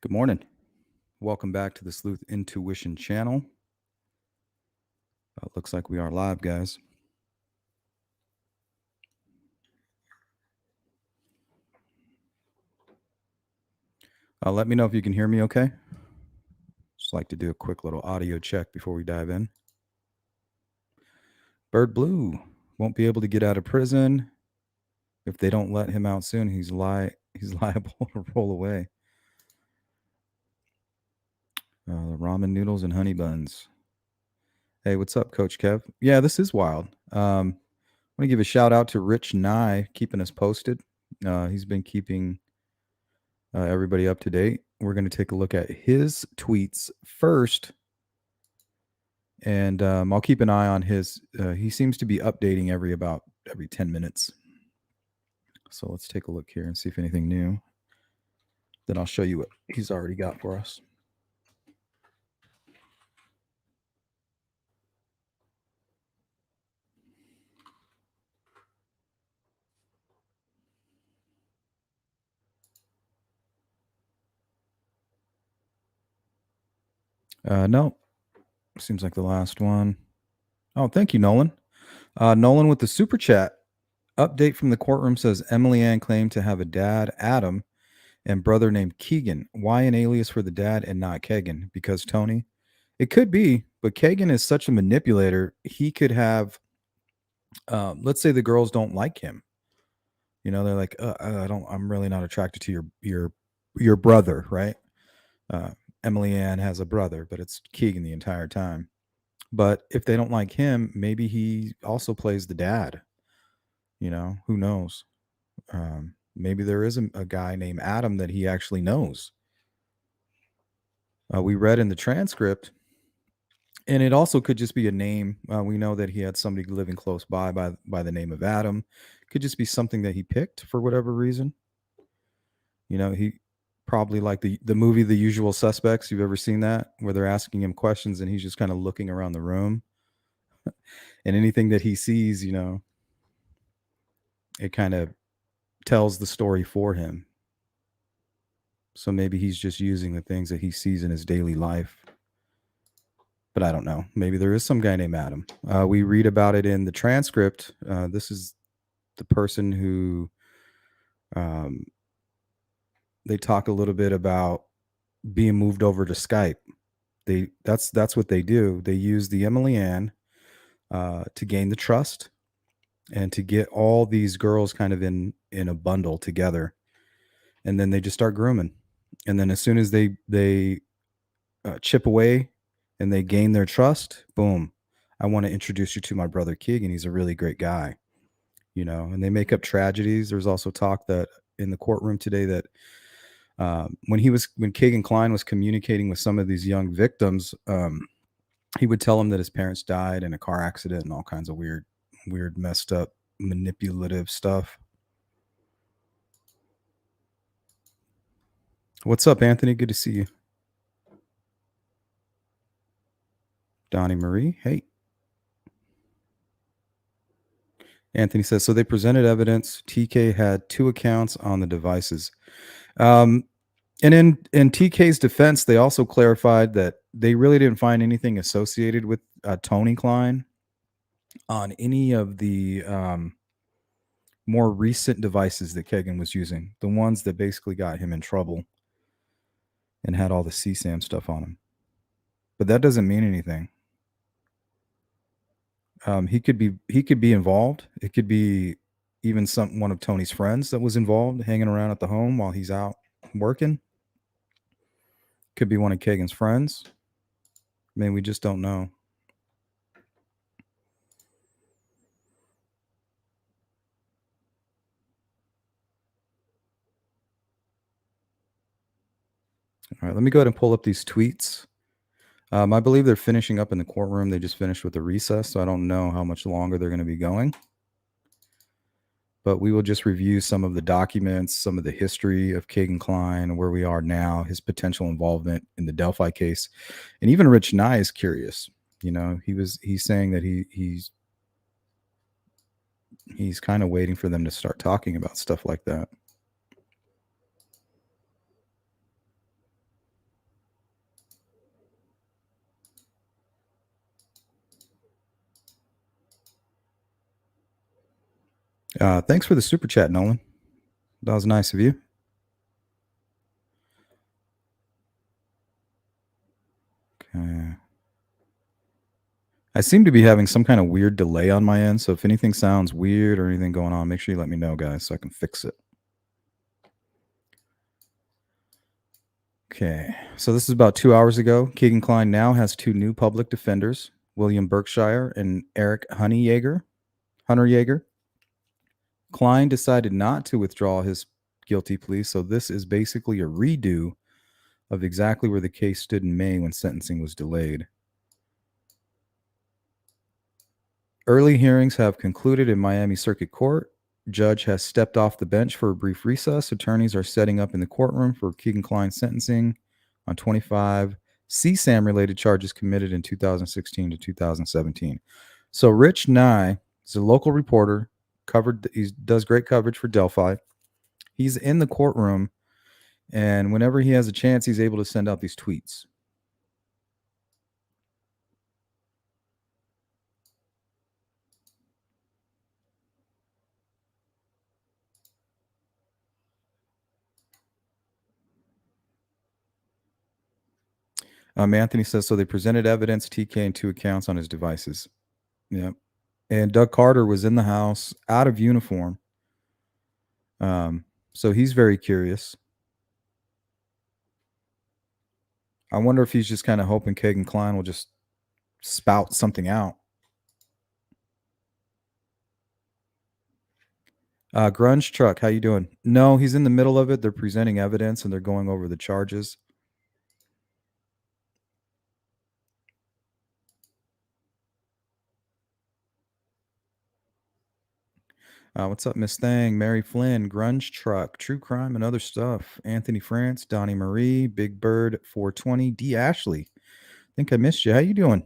Good morning. Welcome back to the Sleuth Intuition channel. Looks like we are live, guys. Let me know if you can hear me okay. Just like to do a quick little audio check before we dive in. Bird Blue won't be able to get out of prison. If they don't let him out soon, he's liable to roll away. Ramen noodles and honey buns. Hey, what's up, Coach Kev? Yeah, this is wild. I want to give a shout out to Rich Nye keeping us posted. He's been keeping everybody up to date. We're going to take a look at his tweets first, and I'll keep an eye on his. He seems to be updating every 10 minutes. So let's take a look here and see if anything new. Then I'll show you what he's already got for us. No, seems like the last one. Oh, thank you, Nolan. Nolan with the super chat. Update from the courtroom says Emily Ann claimed to have a dad, Adam, and brother named Kegan. Why an alias for the dad and not Kegan? Because Tony? It could be, but Kegan is such a manipulator. He could have, let's say the girls don't like him. You know, they're like, I'm really not attracted to your brother, right? Emily Ann has a brother, but it's Kegan the entire time. But if they don't like him, maybe he also plays the dad. You know, who knows? Maybe there is a guy named Adam that he actually knows. We read in the transcript, and it also could just be a name. We know that he had somebody living close by the name of Adam. Could just be something that he picked for whatever reason. You know, he probably like the movie The Usual Suspects. You've ever seen that, where they're asking him questions and he's just kind of looking around the room, and anything that he sees, you know, it kind of tells the story for him. So maybe he's just using the things that he sees in his daily life. But I don't know. Maybe there is some guy named Adam. We read about it in the transcript. This is the person who they talk a little bit about being moved over to Skype. That's what they do. They use the Emily Ann to gain the trust and to get all these girls kind of in a bundle together, and then they just start grooming. And then as soon as they chip away and they gain their trust, boom, I want to introduce you to my brother Kegan. He's a really great guy, you know. And they make up tragedies. There's also talk that in the courtroom today that when Kegan Kline was communicating with some of these young victims, he would tell them that his parents died in a car accident and all kinds of weird, messed up, manipulative stuff. What's up, Anthony? Good to see you. Donnie Marie, hey. Anthony says, so they presented evidence. TK had 2 accounts on the devices. And in TK's defense, they also clarified that they really didn't find anything associated with Tony Kline on any of the more recent devices that Kegan was using, the ones that basically got him in trouble and had all the CSAM stuff on him. But that doesn't mean anything. He could be involved. It could be even one of Tony's friends that was involved, hanging around at the home while he's out working. Could be one of Kegan's friends. I mean, we just don't know. All right, let me go ahead and pull up these tweets. I believe they're finishing up in the courtroom. They just finished with the recess, so I don't know how much longer they're going to be going. But we will just review some of the documents, some of the history of Kegan Kline, where we are now, his potential involvement in the Delphi case. And even Rich Nye is curious. You know, he's saying that he's kind of waiting for them to start talking about stuff like that. Thanks for the super chat, Nolan. That was nice of you. Okay. I seem to be having some kind of weird delay on my end, so if anything sounds weird or anything going on, make sure you let me know, guys, so I can fix it. Okay, so this is about 2 hours ago. Kegan Kline now has 2 new public defenders, William Berkshire and Eric Hunter Yeager. Klein decided not to withdraw his guilty plea, so this is basically a redo of exactly where the case stood in May when sentencing was delayed. Early hearings have concluded in Miami Circuit Court. Judge has stepped off the bench for a brief recess. Attorneys are setting up in the courtroom for Kegan Kline's sentencing on 25 CSAM related charges committed in 2016 to 2017. So Rich Nye is a local reporter, he does great coverage for Delphi. He's in the courtroom, and whenever he has a chance, he's able to send out these tweets. Anthony says, so they presented evidence, TK, and 2 accounts on his devices. Yep. And Doug Carter was in the house out of uniform. So he's very curious. I wonder if he's just kind of hoping Kegan Kline will just spout something out. Grunge Truck, how you doing? No, he's in the middle of it. They're presenting evidence and they're going over the charges. What's up, Miss Thang, Mary Flynn, Grunge Truck, True Crime and Other Stuff, Anthony France, Donnie Marie, Big Bird 420, D. Ashley. Think I missed you. How you doing?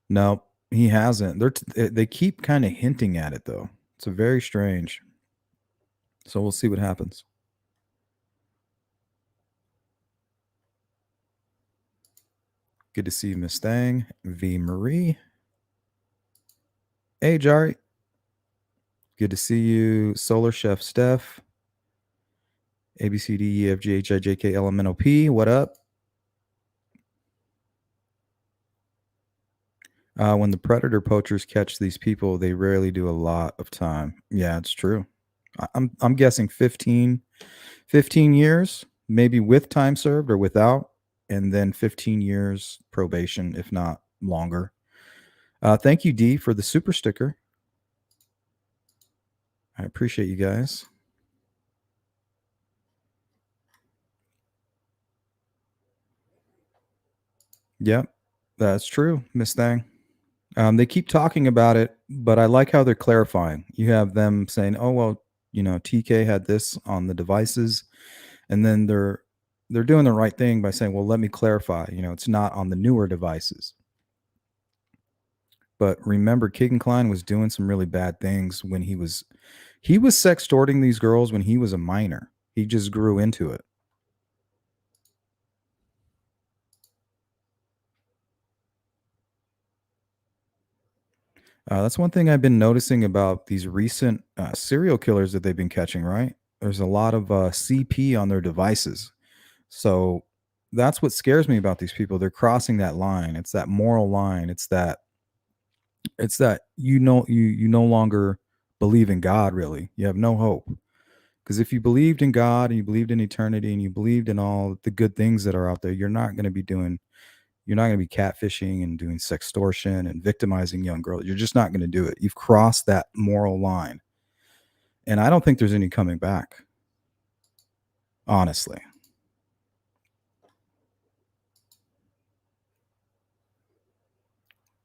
No, he hasn't. They keep kind of hinting at it though. It's very strange. So we'll see what happens. Good to see you, Miss Thang, V. Marie. Hey, Jari. Good to see you, Solar Chef Steph. A B C D E F G H I J K L M N O P. What up? When the predator poachers catch these people, they rarely do a lot of time. Yeah, it's true. I'm guessing 15 years, maybe with time served or without, and then 15 years probation, if not longer. Thank you, D, for the super sticker. I appreciate you guys. Yep, that's true, Miss Thang. They keep talking about it, but I like how they're clarifying. You have them saying, "Oh well, TK had this on the devices," and then they're doing the right thing by saying, "Well, let me clarify. It's not on the newer devices." But remember, Kegan Kline was doing some really bad things when he was sextorting these girls when he was a minor. He just grew into it. That's one thing I've been noticing about these recent serial killers that they've been catching, right? There's a lot of CP on their devices. So that's what scares me about these people. They're crossing that line. It's that moral line. It's that you no longer believe in God, really. You have no hope. Because if you believed in God and you believed in eternity and you believed in all the good things that are out there, you're not going to be catfishing and doing sextortion and victimizing young girls. You're just not going to do it. You've crossed that moral line. And I don't think there's any coming back. Honestly.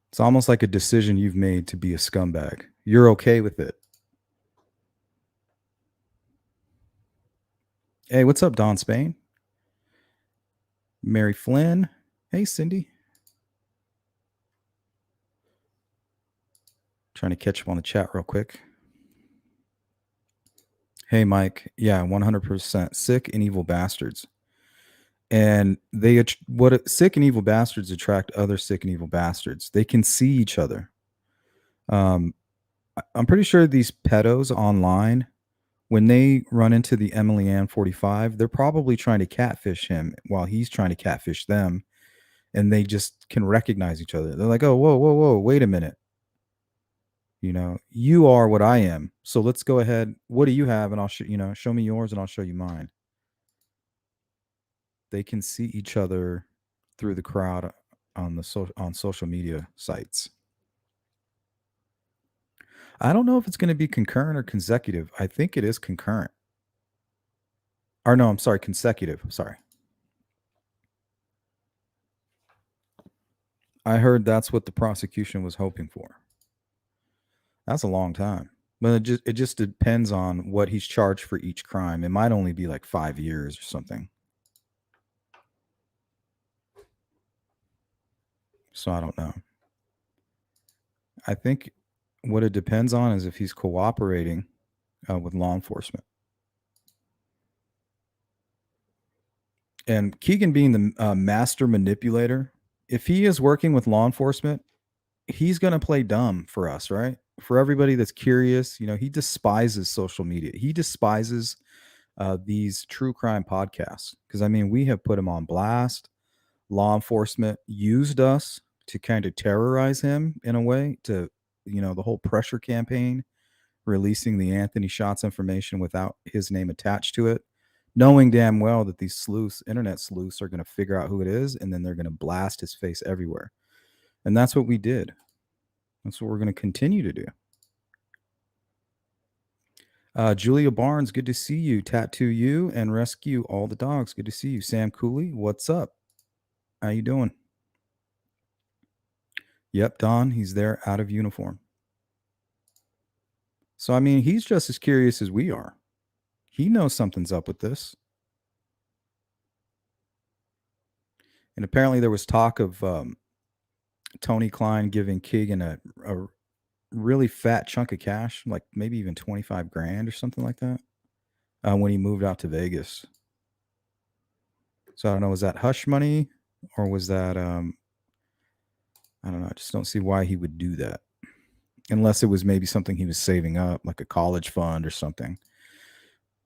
It's almost like a decision you've made to be a scumbag. You're okay with it. Hey, what's up, Don Spain? Mary Flynn. Hey, Cindy. Trying to catch up on the chat real quick. Hey, Mike. Yeah, 100% sick and evil bastards. And sick and evil bastards attract other sick and evil bastards. They can see each other. Um, I'm pretty sure these pedos online, when they run into the Emily Ann 45, they're probably trying to catfish him while he's trying to catfish them, and they just can recognize each other. They're like, "Oh, whoa, whoa, whoa, wait a minute. You are what I am. So let's go ahead. What do you have? And I'll show me yours and I'll show you mine." They can see each other through the crowd on social media sites. I don't know if it's going to be concurrent or consecutive. I think it is concurrent. Or no, I'm sorry, consecutive. Sorry. I heard that's what the prosecution was hoping for. That's a long time. But it just depends on what he's charged for each crime. It might only be like 5 years or something. So I don't know. I think what it depends on is if he's cooperating with law enforcement. And Kegan being the master manipulator, if he is working with law enforcement, he's going to play dumb for us, right? For everybody that's curious, he despises social media. He despises these true crime podcasts because, I mean, we have put him on blast. Law enforcement used us to kind of terrorize him in a way to, the whole pressure campaign, releasing the Anthony Shots information without his name attached to it, knowing damn well that these internet sleuths are going to figure out who it is, and then they're going to blast his face everywhere. And that's what we did. That's what we're going to continue to do. Julia Barnes, good to see you. Tattoo you and rescue all the dogs. Good to see you. Sam Cooley, what's up? How you doing? Yep, Don, he's there out of uniform. So, I mean, he's just as curious as we are. He knows something's up with this. And apparently there was talk of Tony Klein giving Kegan a really fat chunk of cash, like maybe even 25 grand or something like that, when he moved out to Vegas. So I don't know, was that hush money or was that, I don't know. I just don't see why he would do that unless it was maybe something he was saving up, like a college fund or something.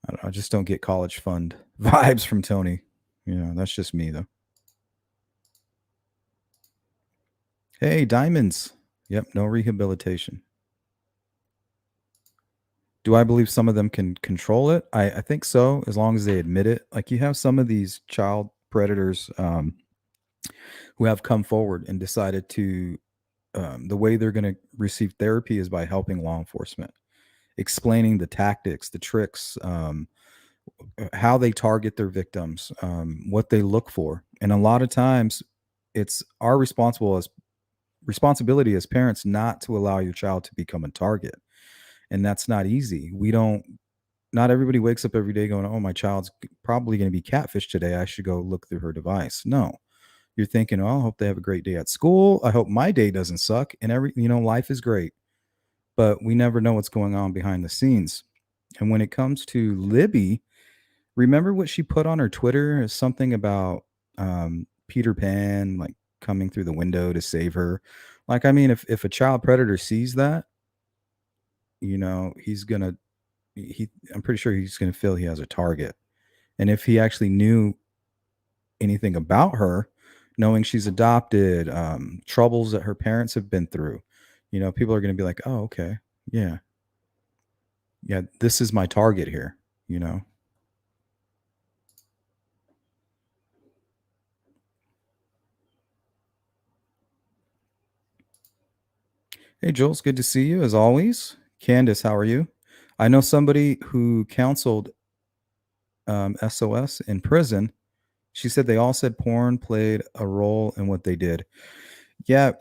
I don't know. I just don't get college fund vibes from Tony. That's just me though. Hey, diamonds. Yep, no rehabilitation. Do I believe some of them can control it? I think so, as long as they admit it. Like you have some of these child predators who have come forward and decided to, the way they're going to receive therapy is by helping law enforcement, explaining the tactics, the tricks, how they target their victims, what they look for. And a lot of times it's our responsibility as parents not to allow your child to become a target. And that's not easy. Not everybody wakes up every day going, "Oh, my child's probably going to be catfished today. I should go look through her device." No, you're thinking, "Oh, I hope they have a great day at school. I hope my day doesn't suck." And life is great, but we never know what's going on behind the scenes. And when it comes to Libby, remember what she put on her Twitter? Something about Peter Pan, like coming through the window to save her. Like, I mean, if a child predator sees that, he's gonna I'm pretty sure he's gonna feel he has a target. And if he actually knew anything about her, knowing she's adopted, troubles that her parents have been through, people are gonna be like, "Oh, okay, yeah, yeah, this is my target here." You know. Hey, Jules, good to see you as always. Candace, how are you? I know somebody who counseled SOS in prison. She said they all said porn played a role in what they did. Yeah,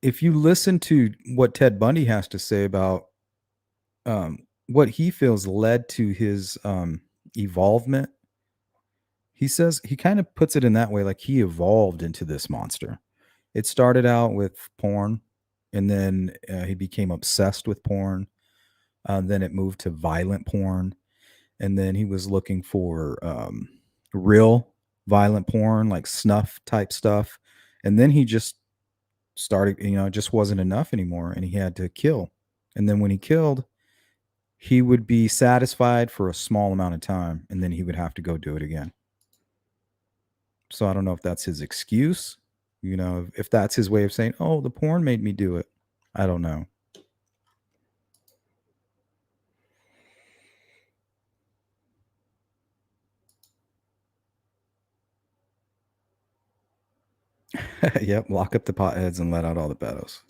if you listen to what Ted Bundy has to say about what he feels led to his evolvement, he says he kind of puts it in that way, like he evolved into this monster. It started out with porn, and then he became obsessed with porn. Then it moved to violent porn, and then he was looking for real violent porn, like snuff type stuff, and then he just started, it just wasn't enough anymore, and he had to kill. And then when he killed, he would be satisfied for a small amount of time, and then he would have to go do it again. So I don't know if that's his excuse, if that's his way of saying, "Oh, the porn made me do it." I don't know. Yep, lock up the potheads and let out all the pedos.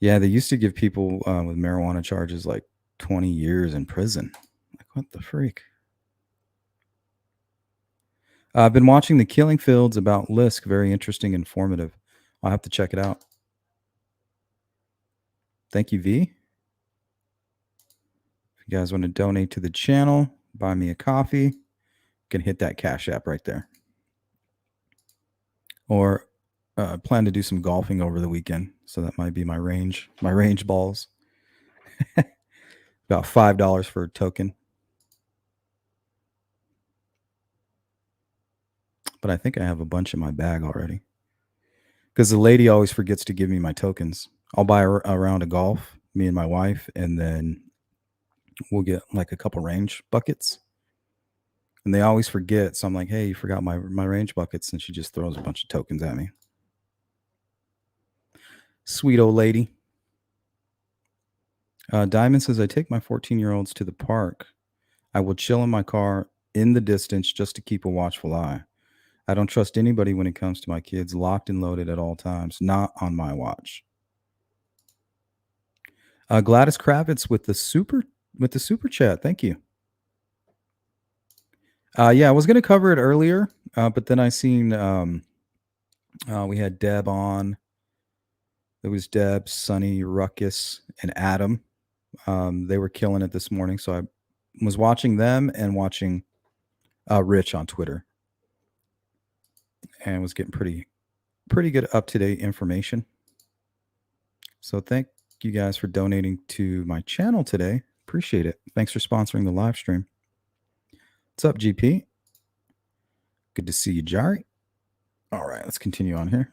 Yeah, they used to give people with marijuana charges like 20 years in prison. Like, what the freak? I've been watching The Killing Fields about Lisk. Very interesting, informative. I'll have to check it out. Thank you, V. If you guys want to donate to the channel, buy me a coffee, you can hit that Cash App right there. Or plan to do some golfing over the weekend, so that might be my range balls. About $5 for a token. But I think I have a bunch in my bag already. Because the lady always forgets to give me my tokens. I'll buy a round of golf, me and my wife, and then we'll get like a couple range buckets. And they always forget. So I'm like, hey, you forgot my range buckets. And she just throws a bunch of tokens at me. Sweet old lady. Diamond says, I take my 14-year-olds to the park. I will chill in my car in the distance just to keep a watchful eye. I don't trust anybody when it comes to my kids, locked and loaded at all times, not on my watch. Gladys Kravitz with the super chat. Thank you. Yeah, I was going to cover it earlier, but then I seen we had Deb on. It was Deb, Sunny, Ruckus, and Adam. They were killing it this morning, so I was watching them and watching Rich on Twitter, and was getting pretty good up-to-date information. So thank you guys for donating to my channel today. Appreciate it. Thanks for sponsoring the live stream. What's up, GP? Good to see you, Jari. All right, let's continue on here.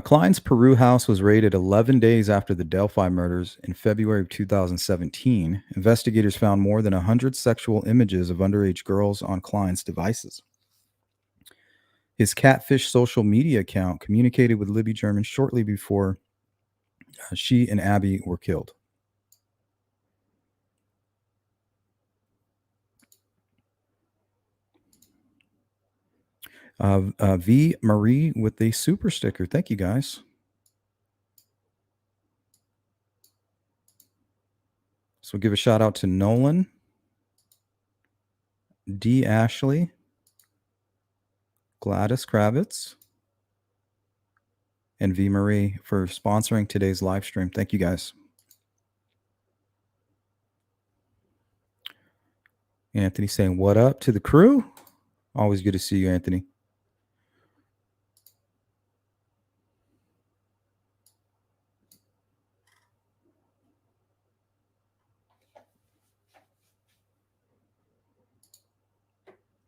Klein's Peru house was raided 11 days after the Delphi murders in February of 2017. Investigators found more than 100 sexual images of underage girls on Klein's devices. His catfish social media account communicated with Libby German shortly before she and Abby were killed. V. Marie with the super sticker. Thank you, guys. So we'll give a shout out to Nolan, D. Ashley, Gladys Kravitz, and V. Marie for sponsoring today's live stream. Thank you, guys. Anthony saying, what up to the crew? Always good to see you, Anthony.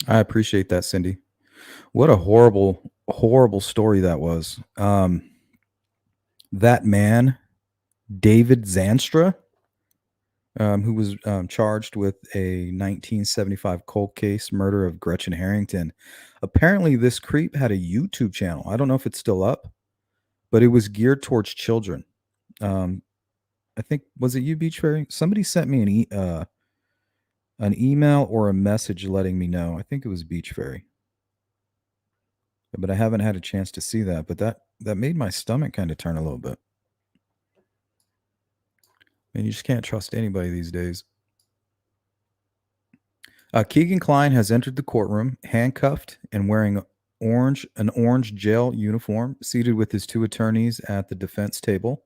I appreciate that, Cindy. What a horrible, horrible story that was. That man, David Zanstra, who was charged with a 1975 cold case murder of Gretchen Harrington. Apparently, this creep had a YouTube channel. I don't know if it's still up, but it was geared towards children. I think, was it you, Beach Fairy? Somebody sent me an email or a message letting me know. I think it was Beach Fairy. But I haven't had a chance to see that. But that made my stomach kind of turn a little bit. And you just can't trust anybody these days. Kegan Kline has entered the courtroom, handcuffed and wearing an orange jail uniform, seated with his two attorneys at the defense table.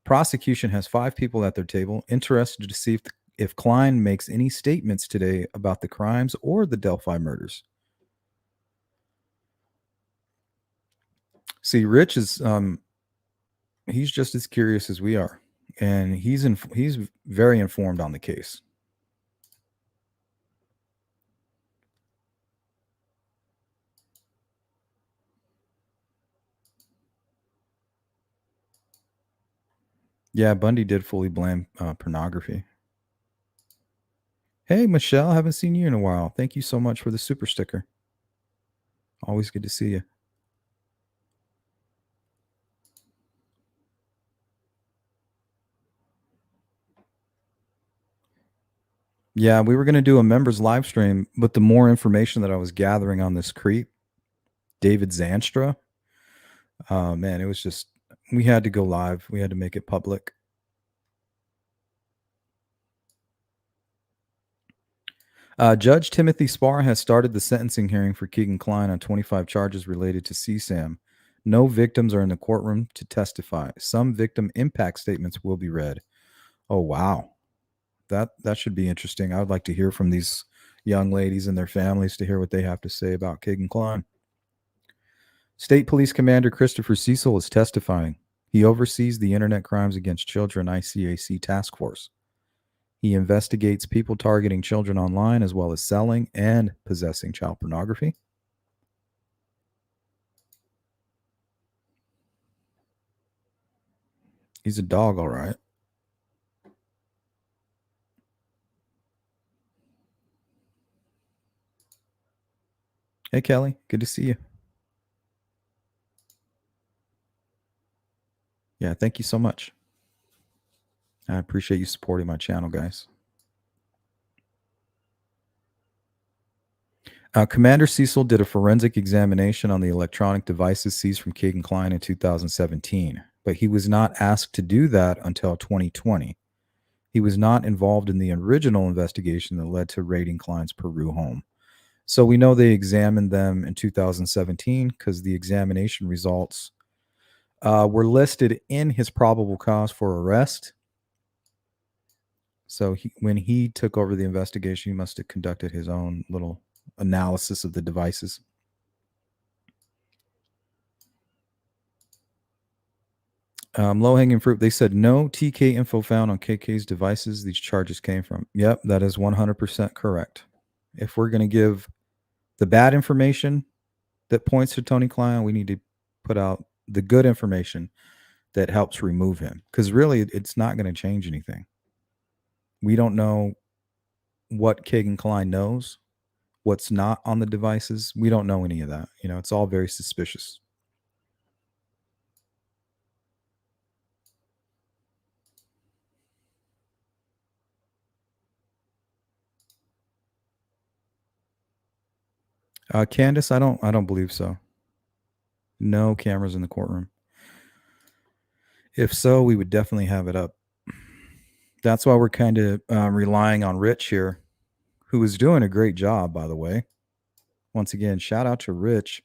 Prosecution has 5 people at their table, interested to see if Klein makes any statements today about the crimes or the Delphi murders. See, Rich is he's just as curious as we are, and he's very informed on the case. Yeah, Bundy did fully blame pornography. Hey, Michelle, haven't seen you in a while. Thank you so much for the super sticker. Always good to see you. Yeah, we were going to do a members live stream, but the more information that I was gathering on this creep, David Zanstra, man, it was just, we had to go live. We had to make it public. Judge Timothy Spar has started the sentencing hearing for Kegan Kline on 25 charges related to CSAM. No victims are in the courtroom to testify. Some victim impact statements will be read. Oh, wow. That should be interesting. I would like to hear from these young ladies and their families to hear what they have to say about Kegan Kline. State Police Commander Christopher Cecil is testifying. He oversees the Internet Crimes Against Children ICAC task force. He investigates people targeting children online as well as selling and possessing child pornography. He's a dog, all right. Hey, Kelly. Good to see you. Yeah, thank you so much. I appreciate you supporting my channel, guys. Commander Cecil did a forensic examination on the electronic devices seized from Kegan Kline in 2017, but he was not asked to do that until 2020. He was not involved in the original investigation that led to raiding Kline's Peru home. So we know they examined them in 2017 because the examination results were listed in his probable cause for arrest. So when he took over the investigation, he must have conducted his own little analysis of the devices. Low hanging fruit. They said no TK info found on KK's devices. These charges came from. Yep, that is 100% correct. If we're going to give the bad information that points to Tony Klein, we need to put out the good information that helps remove him. Because really, it's not going to change anything. We don't know what Kegan Kline knows, what's not on the devices. We don't know any of that. You know, it's all very suspicious. Candace, I don't believe so. No cameras in the courtroom. If so, we would definitely have it up. That's why we're kind of relying on Rich here, who is doing a great job, by the way. Once again, shout out to Rich.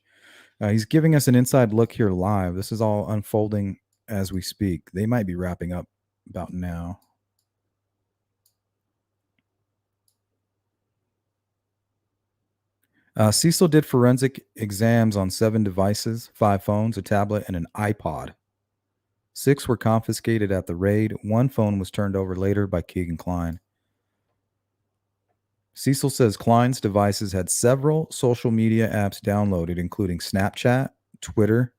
He's giving us an inside look here live. This is all unfolding as we speak. They might be wrapping up about now. Cecil did forensic exams on 7 devices, 5 phones, a tablet, and an iPod. 6 were confiscated at the raid. 1 phone was turned over later by Kegan Kline. Cecil says Kline's devices had several social media apps downloaded, including Snapchat, Twitter,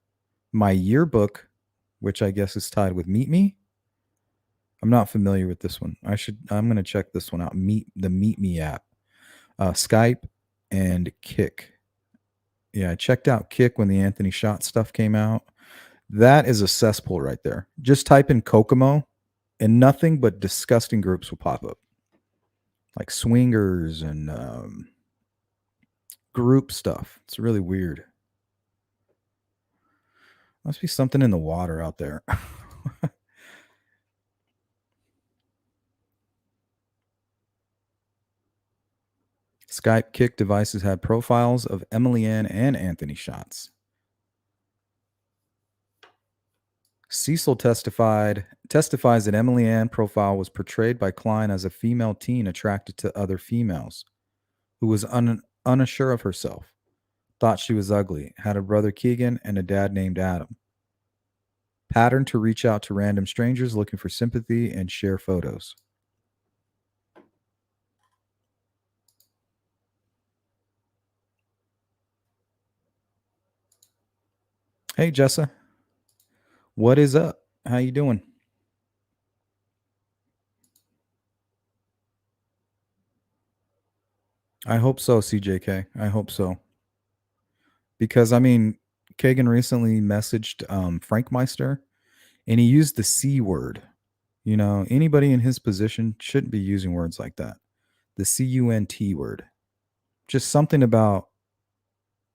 My Yearbook, which I guess is tied with Meet Me. I'm not familiar with this one. I'm going to check this one out. The Meet Me app, Skype, and Kick. Yeah, I checked out Kick when the Anthony Shot stuff came out. That is a cesspool right there. Just type in Kokomo, and nothing but disgusting groups will pop up, like swingers and group stuff. It's really weird. Must be something in the water out there. Skype Kick devices had profiles of Emily Ann and Anthony Shots. Cecil testifies that Emily Ann profile was portrayed by Kline as a female teen attracted to other females, who was unsure of herself, thought she was ugly, had a brother Kegan and a dad named Adam. Pattern to reach out to random strangers looking for sympathy and share photos. Hey Jessa, what is up? How you doing? I hope so, CJK. I hope so. Because I mean, Kagan recently messaged Frank Meister and he used the C word. You know, anybody in his position shouldn't be using words like that. The CUNT word. Just something about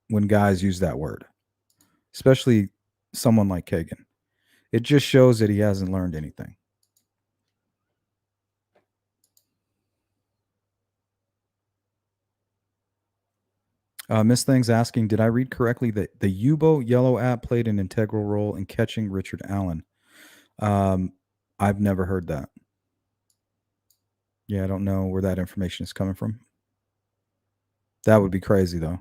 when guys use that word, especially someone like Kagan. It just shows that he hasn't learned anything. Miss Thing's asking, did I read correctly that the U-boat yellow app played an integral role in catching Richard Allen? Um, I've never heard that. Yeah, I don't know where that information is coming from. That would be crazy, though.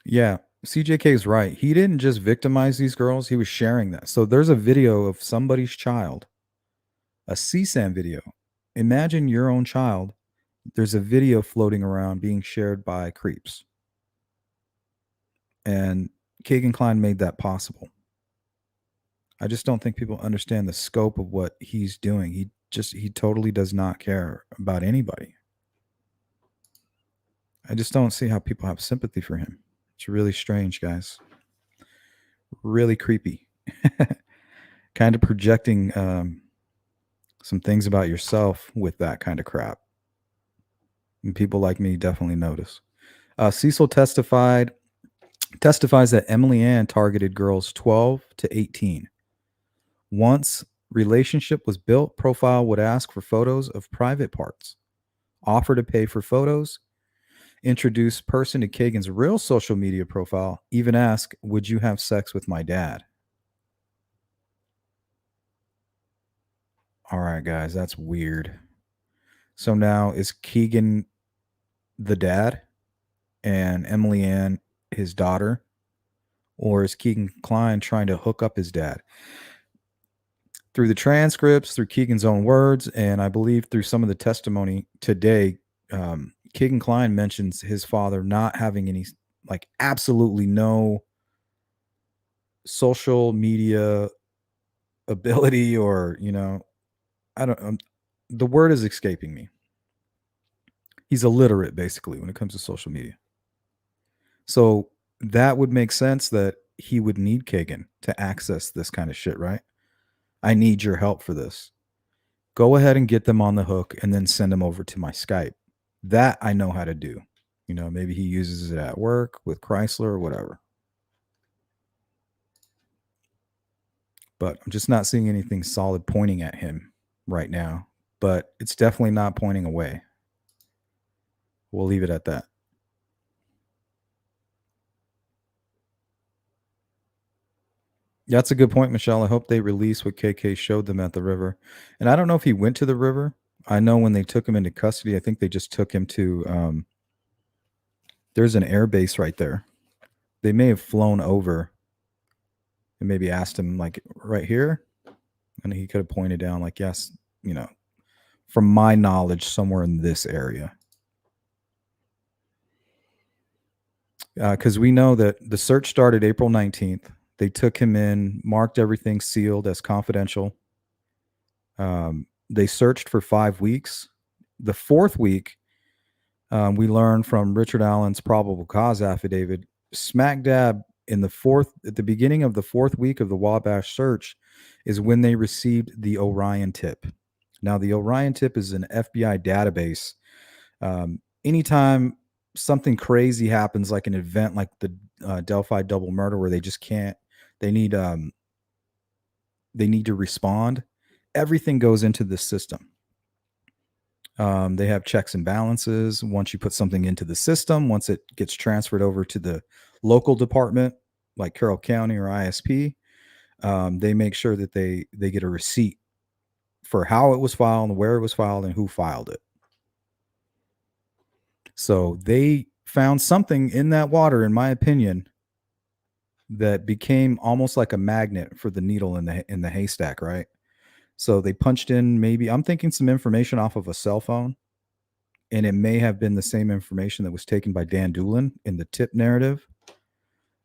Yeah, CJK is right. He didn't just victimize these girls, he was sharing that. So there's a video of somebody's child, a CSAM video. Imagine your own child. There's a video floating around being shared by creeps. And Kegan Klein made that possible. I just don't think people understand the scope of what he's doing. He totally does not care about anybody. I just don't see how people have sympathy for him. It's really strange, guys. Really creepy. Kind of projecting some things about yourself with that kind of crap. And people like me definitely notice. Cecil testifies that Emily Ann targeted girls 12 to 18. Once relationship was built, profile would ask for photos of private parts, offer to pay for photos, introduce person to Kagan's real social media profile, even ask, would you have sex with my dad? All right, guys, that's weird. So now is Kegan the dad and Emily Ann his daughter? Or is Kegan Kline trying to hook up his dad? Through the transcripts, through Kegan's own words, and I believe through some of the testimony today, Kegan Kline mentions his father not having any, like, absolutely no social media ability, or, you know, I don't, the word is escaping me. He's illiterate, basically, when it comes to social media. So that would make sense that he would need Kegan to access this kind of shit, right? I need your help for this. Go ahead and get them on the hook and then send them over to my Skype. That I know how to do. You know, maybe he uses it at work with Chrysler or whatever. But I'm just not seeing anything solid pointing at him right now. But it's definitely not pointing away. We'll leave it at that. That's a good point, Michelle. I hope they release what KK showed them at the river. And I don't know if he went to the river. I know when they took him into custody, I think they just took him to there's an air base right there. They may have flown over and maybe asked him, like, right here. And he could have pointed down, like, yes, you know, from my knowledge, somewhere in this area. Because we know that the search started April 19th. They took him in, marked everything sealed as confidential. They searched for 5 weeks. The fourth week, we learned from Richard Allen's probable cause affidavit, smack dab at the beginning of the fourth week of the Wabash search is when they received the Orion tip. Now, the Orion tip is an FBI database. Anytime something crazy happens, like an event like the Delphi double murder, where they just can't, they need to respond. Everything goes into this system. They have checks and balances. Once you put something into the system, once it gets transferred over to the local department, like Carroll County or ISP, they make sure that they get a receipt for how it was filed and where it was filed and who filed it. So they found something in that water, in my opinion, that became almost like a magnet for the needle in the haystack, right? So they punched in, maybe I'm thinking, some information off of a cell phone, and it may have been the same information that was taken by Dan Doolin in the tip narrative,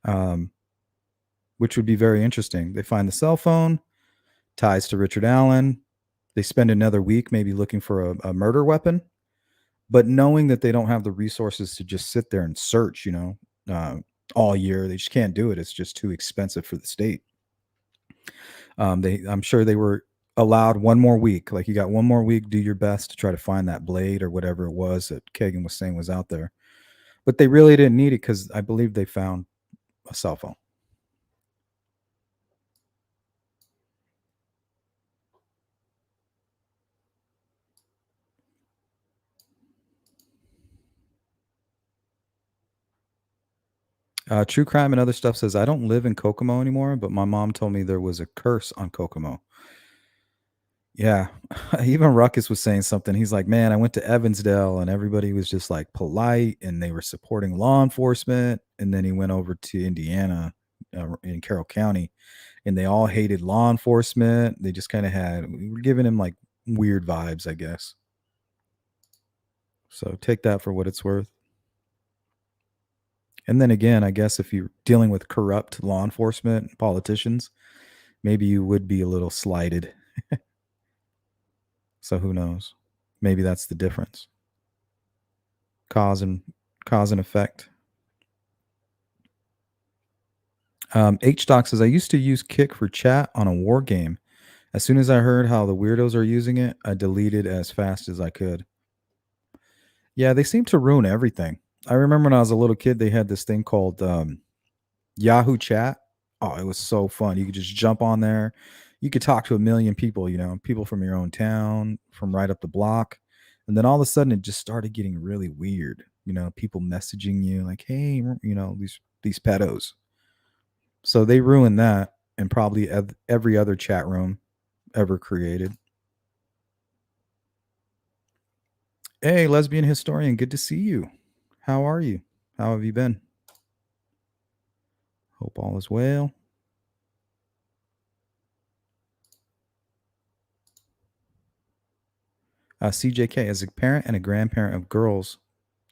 um, which would be very interesting. They find the cell phone, ties to Richard Allen. They spend another week maybe looking for a murder weapon, but knowing that they don't have the resources to just sit there and search, uh, all year, they just can't do it. It's just too expensive for the state. I'm sure they were allowed one more week. Like, you got one more week, do your best to try to find that blade or whatever it was that Kegan was saying was out there. But they really didn't need it because I believe they found a cell phone. True Crime and other stuff says I don't live in Kokomo anymore, but my mom told me there was a curse on Kokomo. Yeah. Even Ruckus was saying something. He's like, man, I went to Evansdale and everybody was just like polite and they were supporting law enforcement. And then he went over to Indiana, in Carroll County, and they all hated law enforcement. They just kind of we were giving him like weird vibes, I guess. So take that for what it's worth. And then again, I guess if you're dealing with corrupt law enforcement politicians, maybe you would be a little slighted. So who knows? Maybe that's the difference. Cause and cause and effect. H Doc says I used to use Kick for chat on a war game. As soon as I heard how the weirdos are using it, I deleted as fast as I could. Yeah, they seem to ruin everything. I remember when I was a little kid, they had this thing called Yahoo Chat. Oh, it was so fun. You could just jump on there. You could talk to a million people, people from your own town, from right up the block. And then all of a sudden it just started getting really weird. People messaging you like, hey, these pedos. So they ruined that and probably every other chat room ever created. Hey, lesbian historian, good to see you. How are you? How have you been? Hope all is well. CJK, as a parent and a grandparent of girls,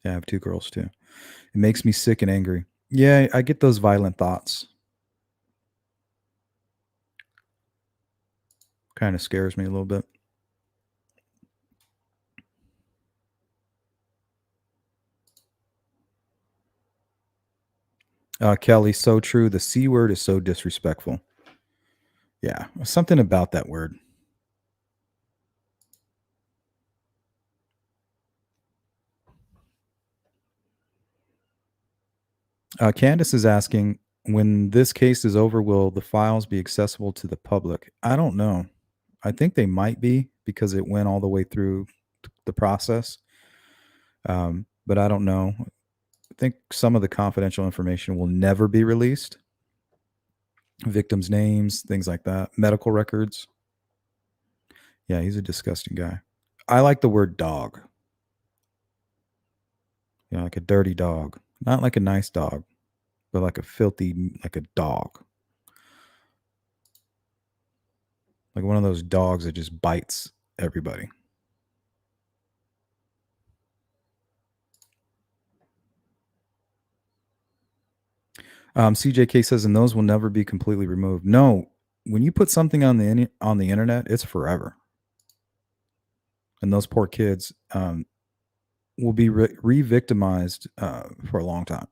yeah, I have two girls too. It makes me sick and angry. Yeah, I get those violent thoughts. Kind of scares me a little bit. Kelly, so true. The C word is so disrespectful. Yeah, something about that word. Candace is asking, when this case is over, will the files be accessible to the public? I don't know. I think they might be because it went all the way through the process. But I don't know. I think some of the confidential information will never be released. Victims' names, things like that, medical records. Yeah, he's a disgusting guy. I like the word dog. Like a dirty dog. Not like a nice dog, but like a filthy, like a dog. Like one of those dogs that just bites everybody. CJK says, and those will never be completely removed. No, when you put something on the internet, it's forever. And those poor kids will be re-victimized for a long time.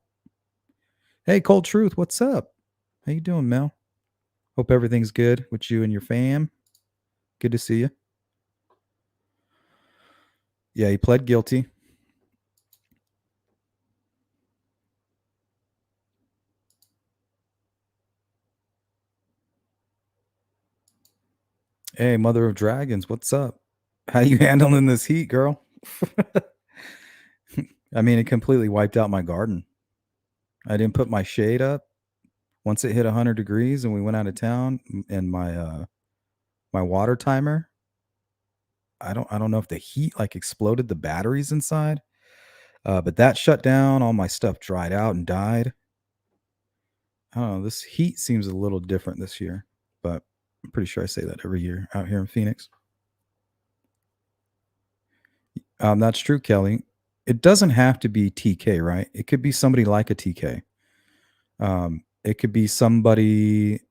Hey, Cold Truth, what's up? How you doing, Mel? Hope everything's good with you and your fam. Good to see you. Yeah, he pled guilty. Hey, Mother of Dragons, what's up? How you handling this heat, girl? I mean, it completely wiped out my garden. I didn't put my shade up. Once it hit 100 degrees and we went out of town, and my water timer, I don't know if the heat like exploded the batteries inside, but that shut down. All my stuff dried out and died. I don't know. This heat seems a little different this year, but I'm pretty sure I say that every year out here in Phoenix. That's true, Kelly. it doesn't have to be TK, right? It could be somebody like a TK. It could be somebody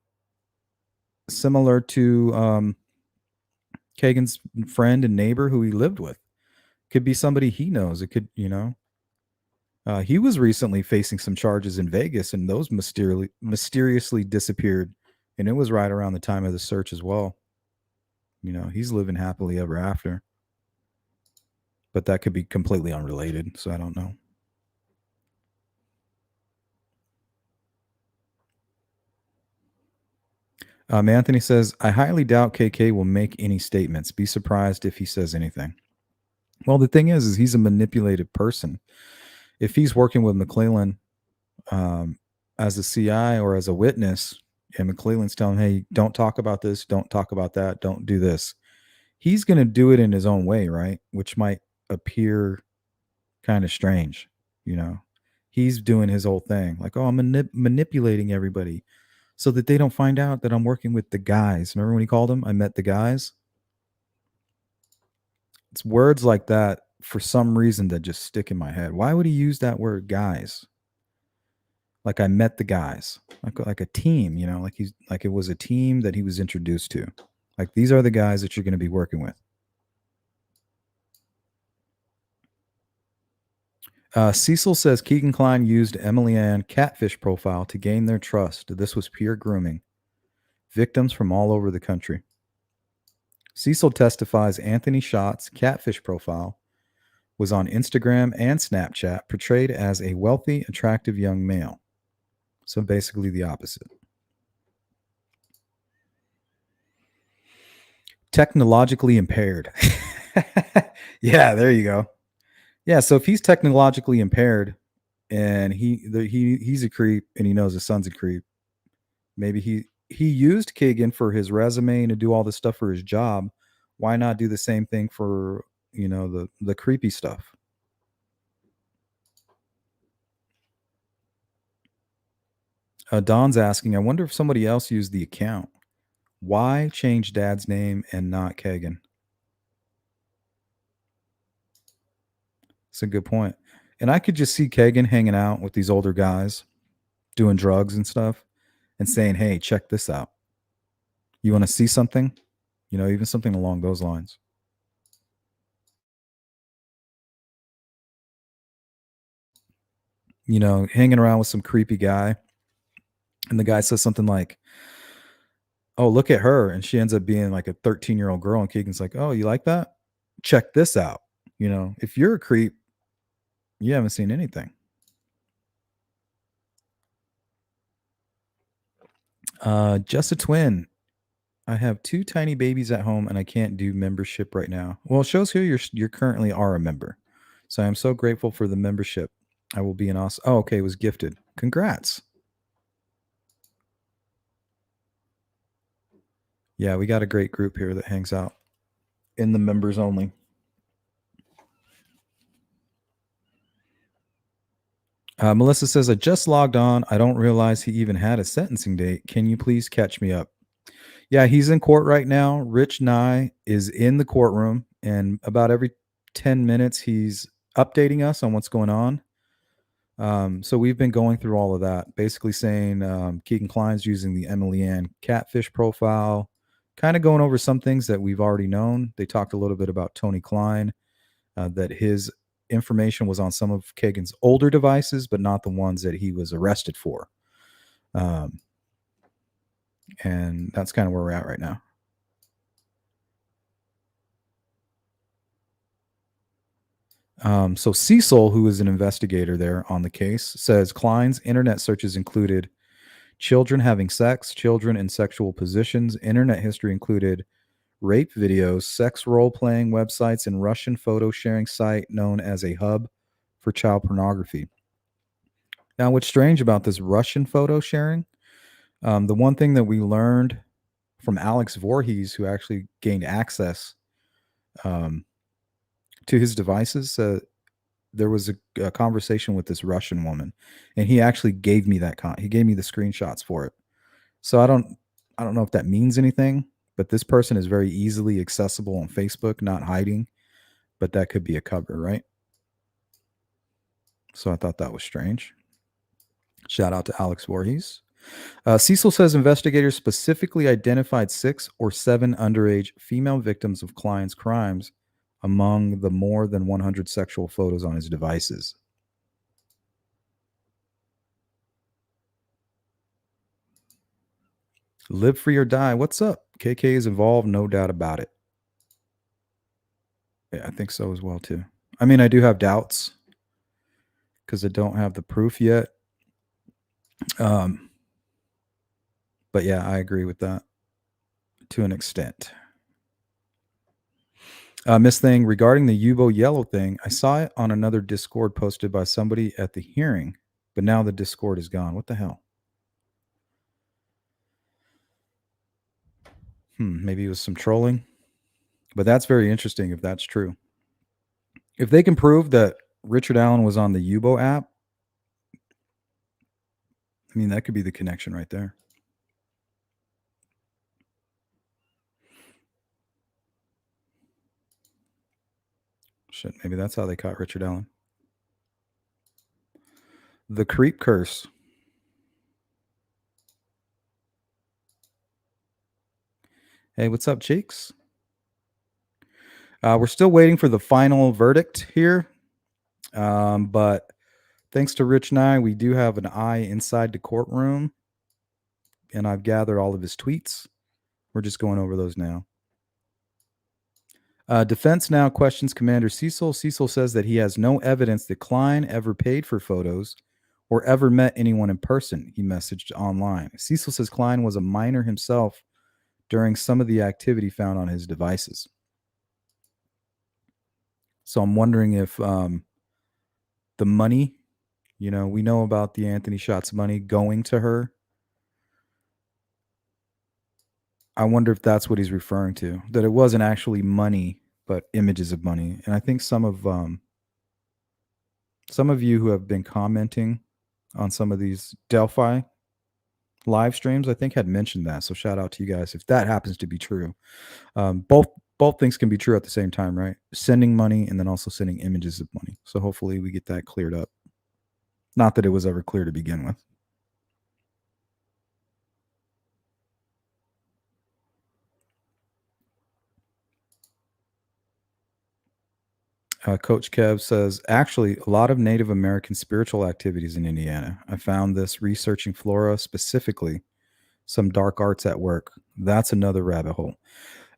similar to Kegan's friend and neighbor who he lived with. Could be somebody he knows. It could, he was recently facing some charges in Vegas, and those mysteriously disappeared. And it was right around the time of the search as well. He's living happily ever after. But that could be completely unrelated, so I don't know. Anthony says, I highly doubt KK will make any statements. Be surprised if he says anything. Well, the thing is he's a manipulated person. If he's working with McClellan as a CI or as a witness, and McClellan's telling him, hey, don't talk about this, don't talk about that, don't do this, he's going to do it in his own way, right? Which might appear kind of strange, He's doing his whole thing, like, oh, I'm manipulating everybody so that they don't find out that I'm working with the guys. Remember when he called them? I met the guys. It's words like that for some reason that just stick in my head. Why would he use that word, guys? Like I met the guys, like a team, like it was a team that he was introduced to. Like these are the guys that you're going to be working with. Cecil says Kegan Kline used Emily Ann catfish profile to gain their trust. This was pure grooming. Victims from all over the country. Cecil testifies Anthony Schott's catfish profile was on Instagram and Snapchat, portrayed as a wealthy, attractive young male. So basically the opposite. Technologically impaired. Yeah, there you go. Yeah, so if he's technologically impaired and he's a creep and he knows his son's a creep, maybe he used Kegan for his resume and to do all this stuff for his job. Why not do the same thing for the creepy stuff? Don's asking, I wonder if somebody else used the account. Why change dad's name and not Kegan? It's a good point. And I could just see Kegan hanging out with these older guys, doing drugs and stuff, and saying, hey, check this out. You want to see something? Even something along those lines. Hanging around with some creepy guy. And the guy says something like, oh, look at her. And she ends up being like a 13-year-old girl. And Keegan's like, oh, you like that? Check this out. If you're a creep, you haven't seen anything. Just a twin. I have 2 tiny babies at home and I can't do membership right now. Well, it shows here you're currently are a member. So I'm so grateful for the membership. I will be an awesome. Oh, okay. It was gifted. Congrats. Yeah, we got a great group here that hangs out in the members only. Melissa says, I just logged on. I don't realize he even had a sentencing date. Can you please catch me up? Yeah, he's in court right now. Rich Nye is in the courtroom, and about every 10 minutes, he's updating us on what's going on. So we've been going through all of that, basically saying Kegan Kline's using the Emily Ann catfish profile, kind of going over some things that we've already known. They talked a little bit about Tony Kline, that his information was on some of Kegan's older devices, but not the ones that he was arrested for. And that's kind of where we're at right now. So Cecil, who is an investigator there on the case, says Kline's internet searches included children having sex, children in sexual positions. Internet history included rape videos, sex role-playing websites, and Russian photo sharing site known as a hub for child pornography. Now, what's strange about this Russian photo sharing, the one thing that we learned from Alex Voorhees, who actually gained access to his devices, there was a conversation with this Russian woman, and he actually gave me he gave me the screenshots for it. So I don't know if that means anything, but this person is very easily accessible on Facebook, not hiding, but that could be a cover, right? So I thought that was strange. Shout out to Alex Voorhees. Cecil says investigators specifically identified 6 or 7 underage female victims of Kline's crimes among the more than 100 sexual photos on his devices. Live free or die. What's up? KK is involved, no doubt about it. Yeah, I think so as well too. I mean, I do have doubts because I don't have the proof yet. But yeah, I agree with that to an extent. Miss Thing, regarding the Yubo yellow thing, I saw it on another Discord posted by somebody at the hearing, but now the Discord is gone. What the hell? Maybe it was some trolling. But that's very interesting if that's true. If they can prove that Richard Allen was on the Yubo app, I mean, that could be the connection right there. Shit, maybe that's how they caught Richard Allen. The creep curse. Hey, what's up, Cheeks? We're still waiting for the final verdict here. But thanks to Rich and I, we do have an eye inside the courtroom. And I've gathered all of his tweets. We're just going over those now. Defense now questions Commander Cecil. Cecil says that he has no evidence that Klein ever paid for photos or ever met anyone in person, he messaged online. Cecil says Klein was a minor himself during some of the activity found on his devices. So I'm wondering if the money, we know about the Anthony Shots money going to her. I wonder if that's what he's referring to, that it wasn't actually money, but images of money. And I think some of you who have been commenting on some of these Delphi live streams, I think had mentioned that. So shout out to you guys if that happens to be true. Both things can be true at the same time, right? Sending money and then also sending images of money. So hopefully we get that cleared up. Not that it was ever clear to begin with. Coach Kev says, actually, a lot of Native American spiritual activities in Indiana. I found this researching flora, specifically some dark arts at work. That's another rabbit hole.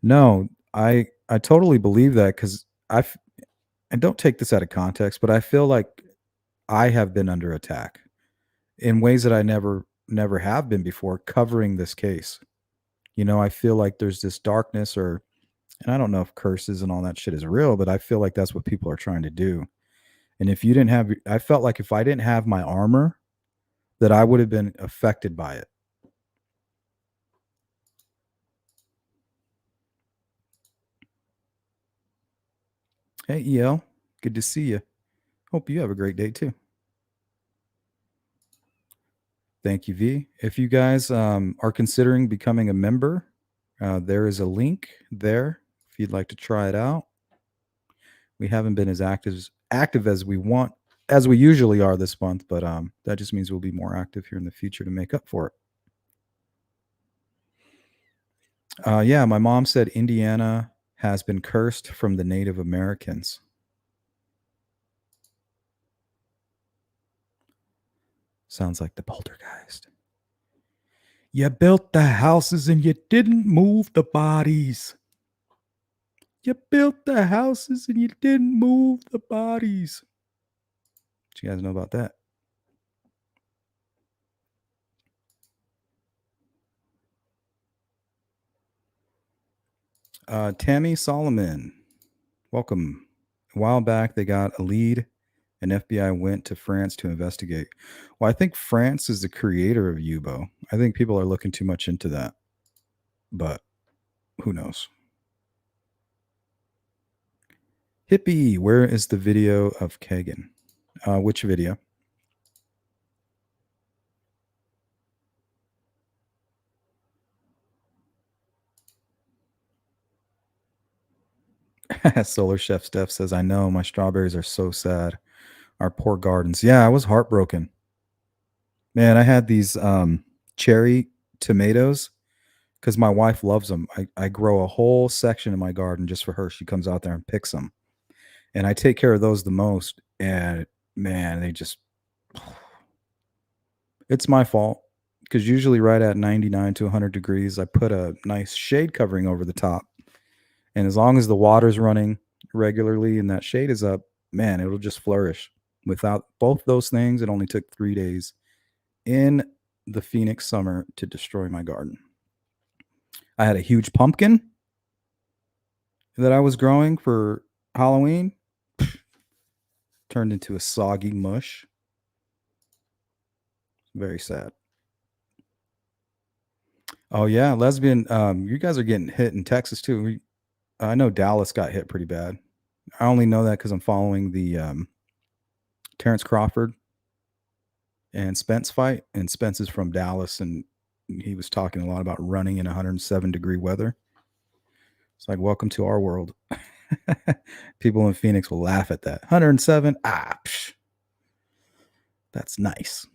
No, I totally believe that because and don't take this out of context, but I feel like I have been under attack in ways that I never have been before covering this case. I feel like there's this darkness and I don't know if curses and all that shit is real, but I feel like that's what people are trying to do. And if you didn't have, I felt like if I didn't have my armor, that I would have been affected by it. Hey, EL, good to see you. Hope you have a great day too. Thank you, V. If you guys are considering becoming a member, there is a link there if you'd like to try it out. We haven't been as active as we want, as we usually are this month, but that just means we'll be more active here in the future to make up for it. Yeah, my mom said Indiana has been cursed from the Native Americans. Sounds like the poltergeist. You built the houses and you didn't move the bodies. You built the houses and you didn't move the bodies. What you guys know about that? Tammy Solomon, welcome. A while back, they got a lead, and FBI went to France to investigate. Well, I think France is the creator of Yubo. I think people are looking too much into that, but who knows? Hippie, where is the video of Kegan? Which video? Solar Chef Steph says, I know my strawberries are so sad. Our poor gardens. Yeah, I was heartbroken. Man, I had these cherry tomatoes because my wife loves them. I grow a whole section in my garden just for her. She comes out there and picks them. And I take care of those the most. And man, they just, it's my fault because usually right at 99 to 100 degrees, I put a nice shade covering over the top. And as long as the water's running regularly and that shade is up, man, it'll just flourish. Without both those things, it only took 3 days in the Phoenix summer to destroy my garden. I had a huge pumpkin that I was growing for Halloween, turned into a soggy mush. Very sad. Oh yeah, lesbian. You guys are getting hit in Texas too. I know Dallas got hit pretty bad. I only know that because I'm following the Terrence Crawford and Spence fight, and Spence is from Dallas, and he was talking a lot about running in 107-degree weather. It's like, welcome to our world. People in Phoenix will laugh at that. 107, psh, that's nice.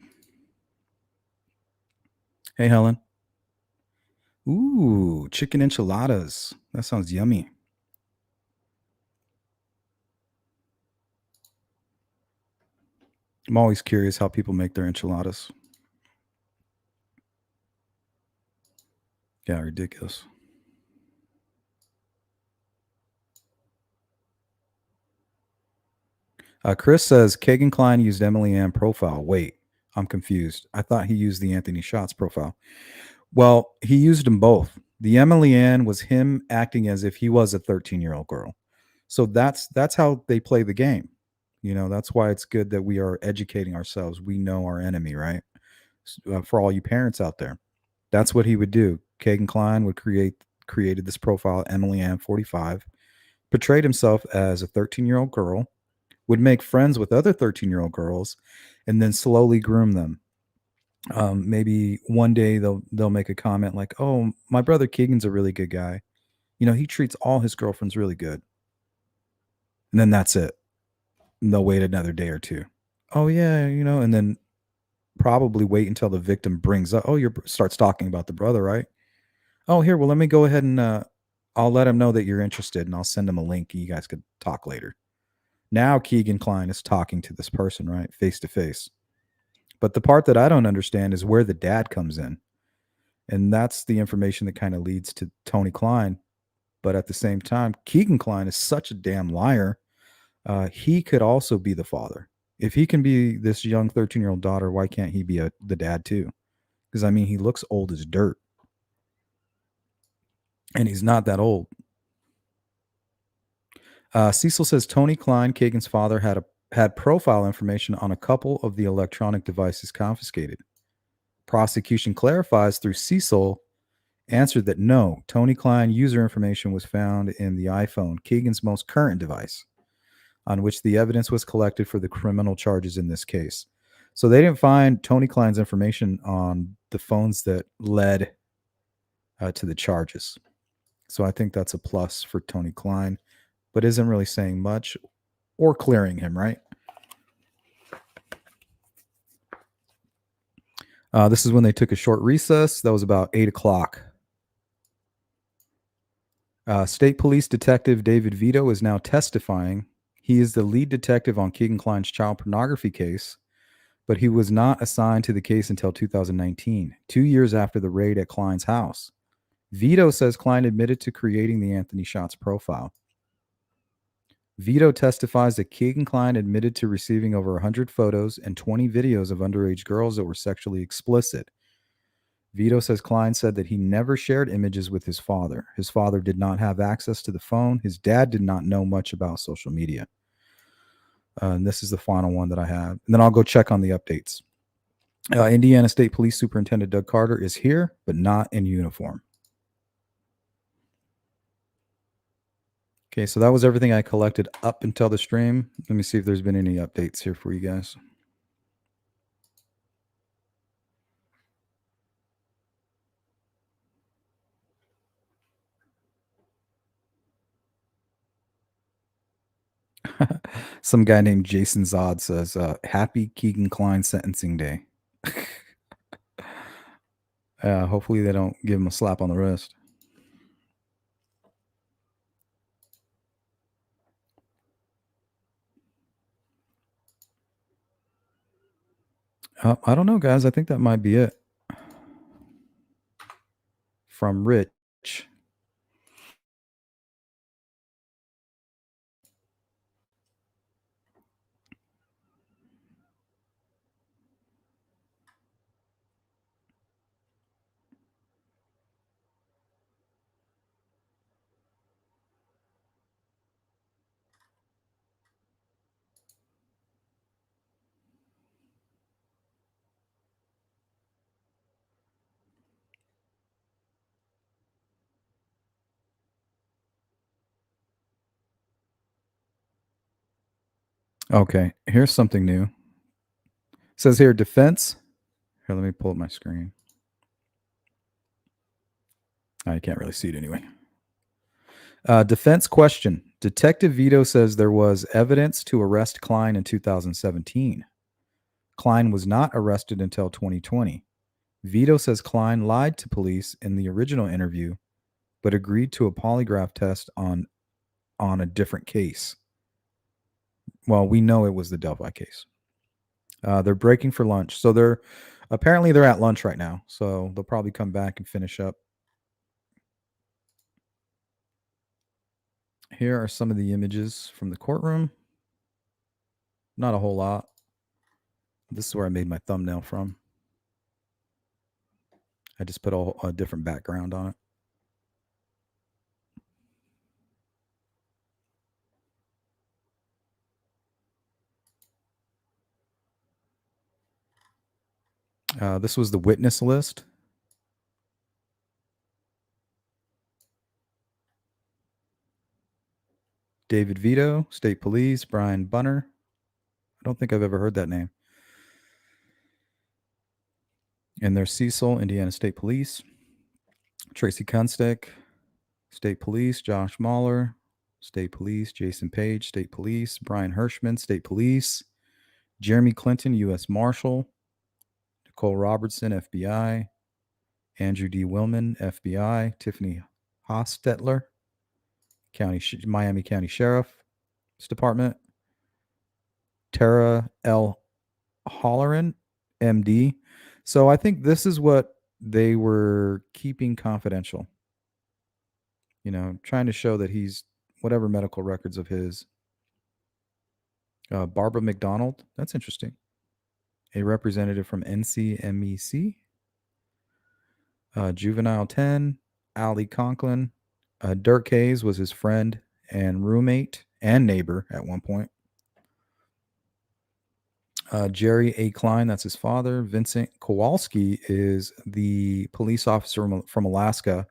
Hey, Helen. Ooh, chicken enchiladas. That sounds yummy. I'm always curious how people make their enchiladas. Yeah, ridiculous. Chris says Kegan Kline used Emily Ann profile. Wait, I'm confused. I thought he used the Anthony Shots profile. Well, he used them both. The Emily Ann was him acting as if he was a 13-year-old girl. So that's how they play the game. You know, that's why it's good that we are educating ourselves. We know our enemy, right? For all you parents out there, that's what he would do. Kegan Kline would created this profile, Emily Ann 45, portrayed himself as a 13-year-old girl, would make friends with other 13-year-old girls, and then slowly groom them. Maybe one day they'll make a comment like, "Oh, my brother Keegan's a really good guy. You know, he treats all his girlfriends really good." And then that's it. And they'll wait another day or two. Oh yeah, you know, and then probably wait until the victim brings up, "Oh, you starts talking about the brother, right? Oh, here, well, let me go ahead and I'll let him know that you're interested, and I'll send him a link, and you guys could talk later." Now Kegan Kline is talking to this person, right, face to face. But the part that I don't understand is where the dad comes in. And that's the information that kind of leads to Tony Kline. But at the same time, Keegan Kline is such a damn liar. He could also be the father. If he can be this young 13-year-old daughter, why can't he be the dad too? Because, I mean, he looks old as dirt. And he's not that old. Cecil says Tony Kline, Keegan's father, had profile information on a couple of the electronic devices confiscated. Prosecution clarifies through Cecil answered that no, Tony Kline user information was found in the iPhone, Keegan's most current device, on which the evidence was collected for the criminal charges in this case. So they didn't find Tony Kline's information on the phones that led to the charges. So I think that's a plus for Tony Kline, but isn't really saying much or clearing him, right? This is when they took a short recess. That was about 8 o'clock. State Police Detective David Vito is now testifying. He is the lead detective on Kegan Kline's child pornography case, but he was not assigned to the case until 2019, 2 years after the raid at Kline's house. Vito says Kline admitted to creating the Anthony Shots profile. Vito testifies that Kegan Kline admitted to receiving over 100 photos and 20 videos of underage girls that were sexually explicit. Vito says Kline said that he never shared images with his father. His father did not have access to the phone. His dad did not know much about social media. And this is the final one that I have. And then I'll go check on the updates. Indiana State Police Superintendent Doug Carter is here, but not in uniform. Okay, so that was everything I collected up until the stream. Let me see if there's been any updates here for you guys. Some guy named Jason Zod says, "Happy Kegan Kline sentencing day." Hopefully they don't give him a slap on the wrist. I don't know, guys. I think that might be it from Rich. Okay, here's something new. It says here defense. Here, let me pull up my screen. I can't really see it anyway. Defense question. Detective Vito says there was evidence to arrest Klein in 2017. Klein was not arrested until 2020. Vito says Klein lied to police in the original interview, but agreed to a polygraph test on a different case. Well, we know it was the Delphi case. They're breaking for lunch, so they're at lunch right now. So they'll probably come back and finish up. Here are some of the images from the courtroom. Not a whole lot. This is where I made my thumbnail from. I just put a different background on it. This was the witness list. David Vito, State Police. Brian Bunner. I don't think I've ever heard that name. And there's Cecil, Indiana State Police. Tracy Kunstick, State Police. Josh Mahler, State Police. Jason Page, State Police. Brian Hirschman, State Police. Jeremy Clinton, U.S. Marshal. Nicole Robertson, FBI. Andrew D. Willman, FBI. Tiffany Hostetler, Miami County Sheriff's Department. Tara L. Holleran, MD. So I think this is what they were keeping confidential. You know, trying to show that he's whatever medical records of his. Barbara McDonald, that's interesting. A representative from NCMEC. Juvenile 10, Ali Conklin. Dirk Hayes was his friend and roommate and neighbor at one point. Jerry A. Klein, that's his father. Vincent Kowalski is the police officer from Alaska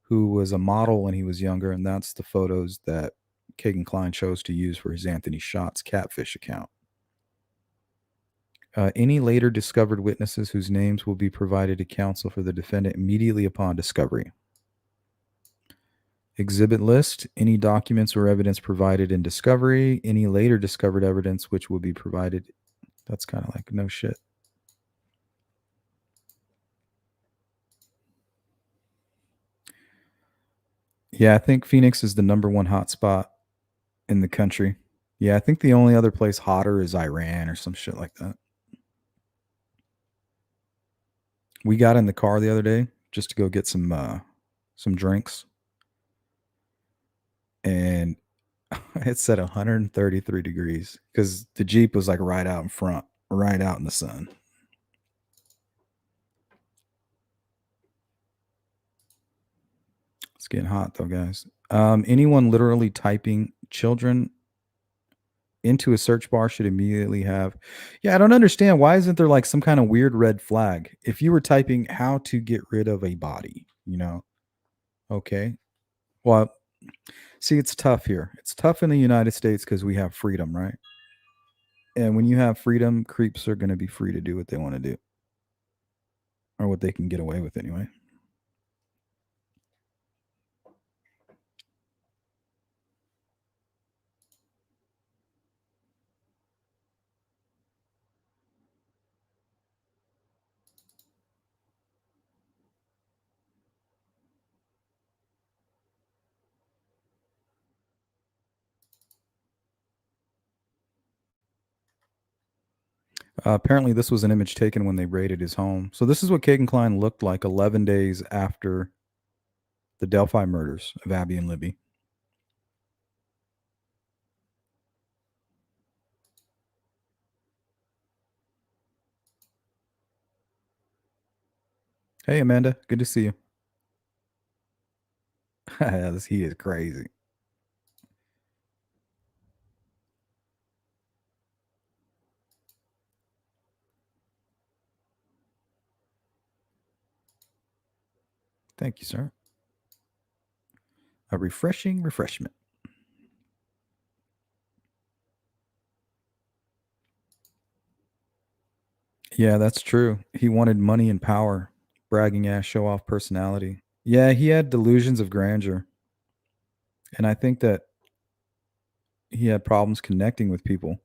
who was a model when he was younger, and that's the photos that Kegan Kline chose to use for his Anthony Shots catfish account. Any later discovered witnesses whose names will be provided to counsel for the defendant immediately upon discovery. Exhibit list, any documents or evidence provided in discovery, any later discovered evidence which will be provided. That's kind of like no shit. Yeah, I think Phoenix is the number one hotspot in the country. Yeah, I think the only other place hotter is Iran or some shit like that. We got in the car the other day just to go get some drinks, and it said 133 degrees because the Jeep was like right out in front, right out in the sun. It's getting hot though, guys. Anyone literally typing children into a search bar should immediately have. Yeah, I don't understand. Why isn't there like some kind of weird red flag? If you were typing how to get rid of a body, you know? Okay. Well, see, it's tough here. It's tough in the United States because we have freedom, right? And when you have freedom, creeps are going to be free to do what they want to do or what they can get away with anyway. Apparently, this was an image taken when they raided his home. So this is what Kegan Kline looked like 11 days after the Delphi murders of Abby and Libby. Hey, Amanda. Good to see you. He is crazy. Thank you, sir. A refreshing refreshment. Yeah, that's true. He wanted money and power, bragging ass, show off personality. Yeah, he had delusions of grandeur. And I think that he had problems connecting with people.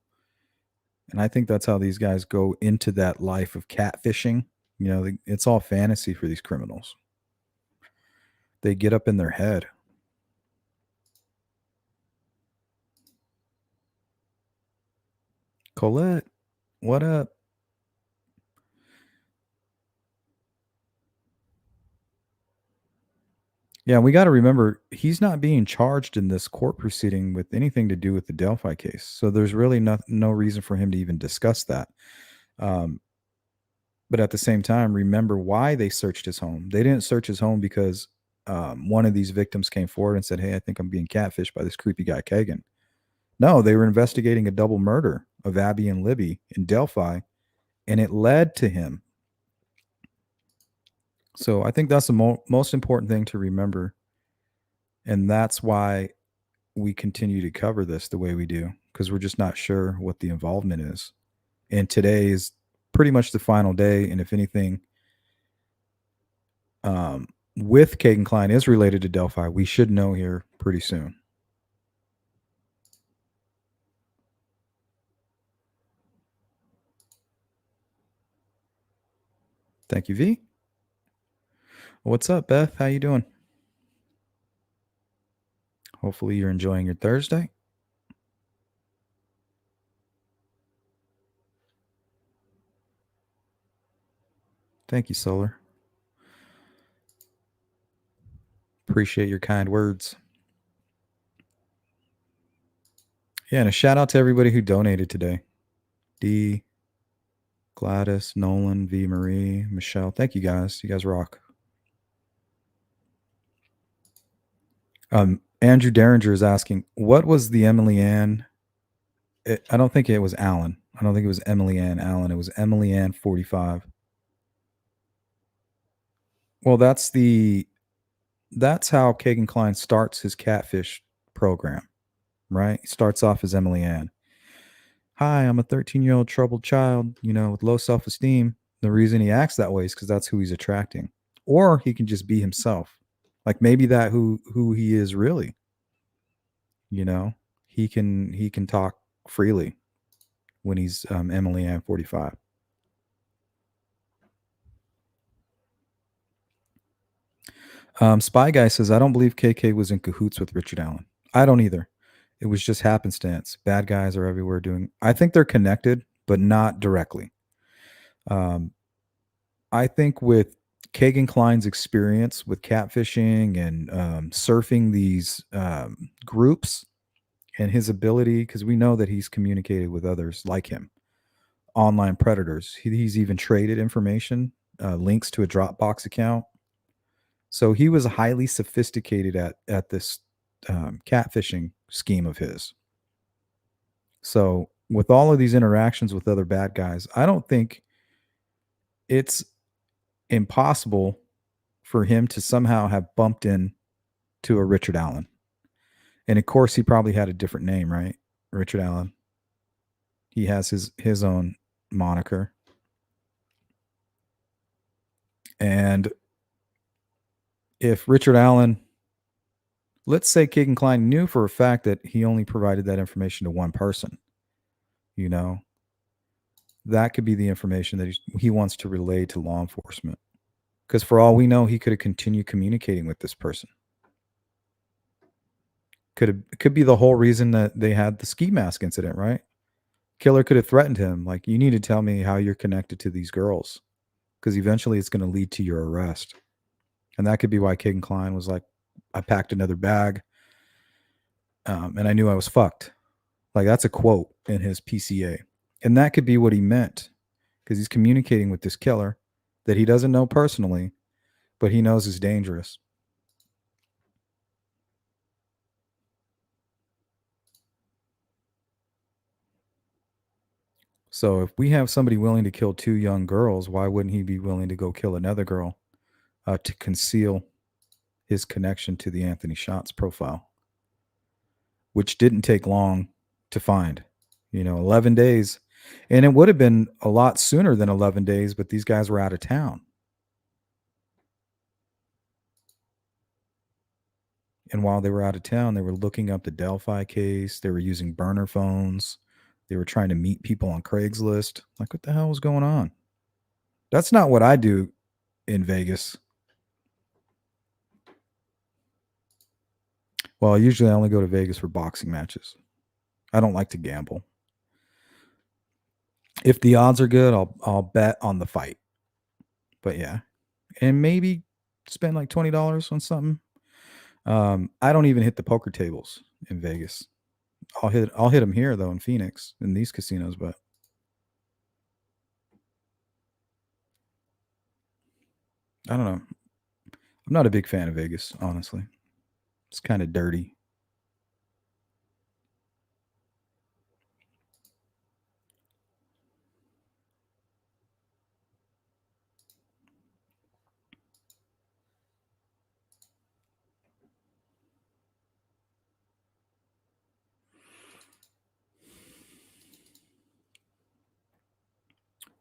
And I think that's how these guys go into that life of catfishing. It's all fantasy for these criminals. They get up in their head. Colette, what up? Yeah, we got to remember he's not being charged in this court proceeding with anything to do with the Delphi case. So there's really no reason for him to even discuss that. Um, but at the same time, remember why they searched his home. They didn't search his home because one of these victims came forward and said, "Hey, I think I'm being catfished by this creepy guy, Kegan." No, they were investigating a double murder of Abby and Libby in Delphi, and it led to him. So I think that's the most important thing to remember. And that's why we continue to cover this the way we do, because we're just not sure what the involvement is. And today is pretty much the final day. And if anything, with Kegan Kline is related to Delphi, we should know here pretty soon. Thank you, V. What's up, Beth? How you doing? Hopefully you're enjoying your Thursday. Thank you, Solar. Appreciate your kind words. Yeah, and a shout out to everybody who donated today. D, Gladys, Nolan, V, Marie, Michelle. Thank you guys. You guys rock. Andrew Derringer is asking, what was the Emily Ann? I don't think it was Allen. I don't think it was Emily Ann Allen. It was Emily Ann 45. Well, that's how Kegan Kline starts his catfish program, right? He starts off as Emily Ann. Hi, I'm a 13-year-old troubled child, with low self-esteem. The reason he acts that way is because that's who he's attracting. Or he can just be himself. Like maybe that who he is really. He can talk freely when he's Emily Ann 45. Spy Guy says, I don't believe KK was in cahoots with Richard Allen. I don't either. It was just happenstance. Bad guys are everywhere doing. I think they're connected, but not directly. I think with Kegan Kline's experience with catfishing and surfing these groups and his ability, because we know that he's communicated with others like him, online predators. He's even traded information, links to a Dropbox account. So he was highly sophisticated at this catfishing scheme of his. So with all of these interactions with other bad guys, I don't think it's impossible for him to somehow have bumped in to a Richard Allen. And of course, he probably had a different name, right? Richard Allen. He has his own moniker. And if Richard Allen, let's say Kegan Kline knew for a fact that he only provided that information to one person, that could be the information that he wants to relay to law enforcement. Because for all we know, he could have continued communicating with this person. Could be the whole reason that they had the ski mask incident, right? Killer could have threatened him, like, you need to tell me how you're connected to these girls, because eventually it's going to lead to your arrest. And that could be why Kegan Kline was like, I packed another bag, and I knew I was fucked. Like, that's a quote in his PCA. And that could be what he meant, because he's communicating with this killer that he doesn't know personally, but he knows is dangerous. So if we have somebody willing to kill two young girls, why wouldn't he be willing to go kill another girl to conceal his connection to the Anthony Shots profile, which didn't take long to find? 11 days. And it would have been a lot sooner than 11 days, but these guys were out of town. And while they were out of town, they were looking up the Delphi case. They were using burner phones. They were trying to meet people on Craigslist. Like, what the hell was going on? That's not what I do in Vegas. Well, usually I only go to Vegas for boxing matches. I don't like to gamble. If the odds are good, I'll bet on the fight. But yeah, and maybe spend like $20 on something. I don't even hit the poker tables in Vegas. I'll hit them here though in Phoenix in these casinos, but I don't know. I'm not a big fan of Vegas, honestly. It's kind of dirty.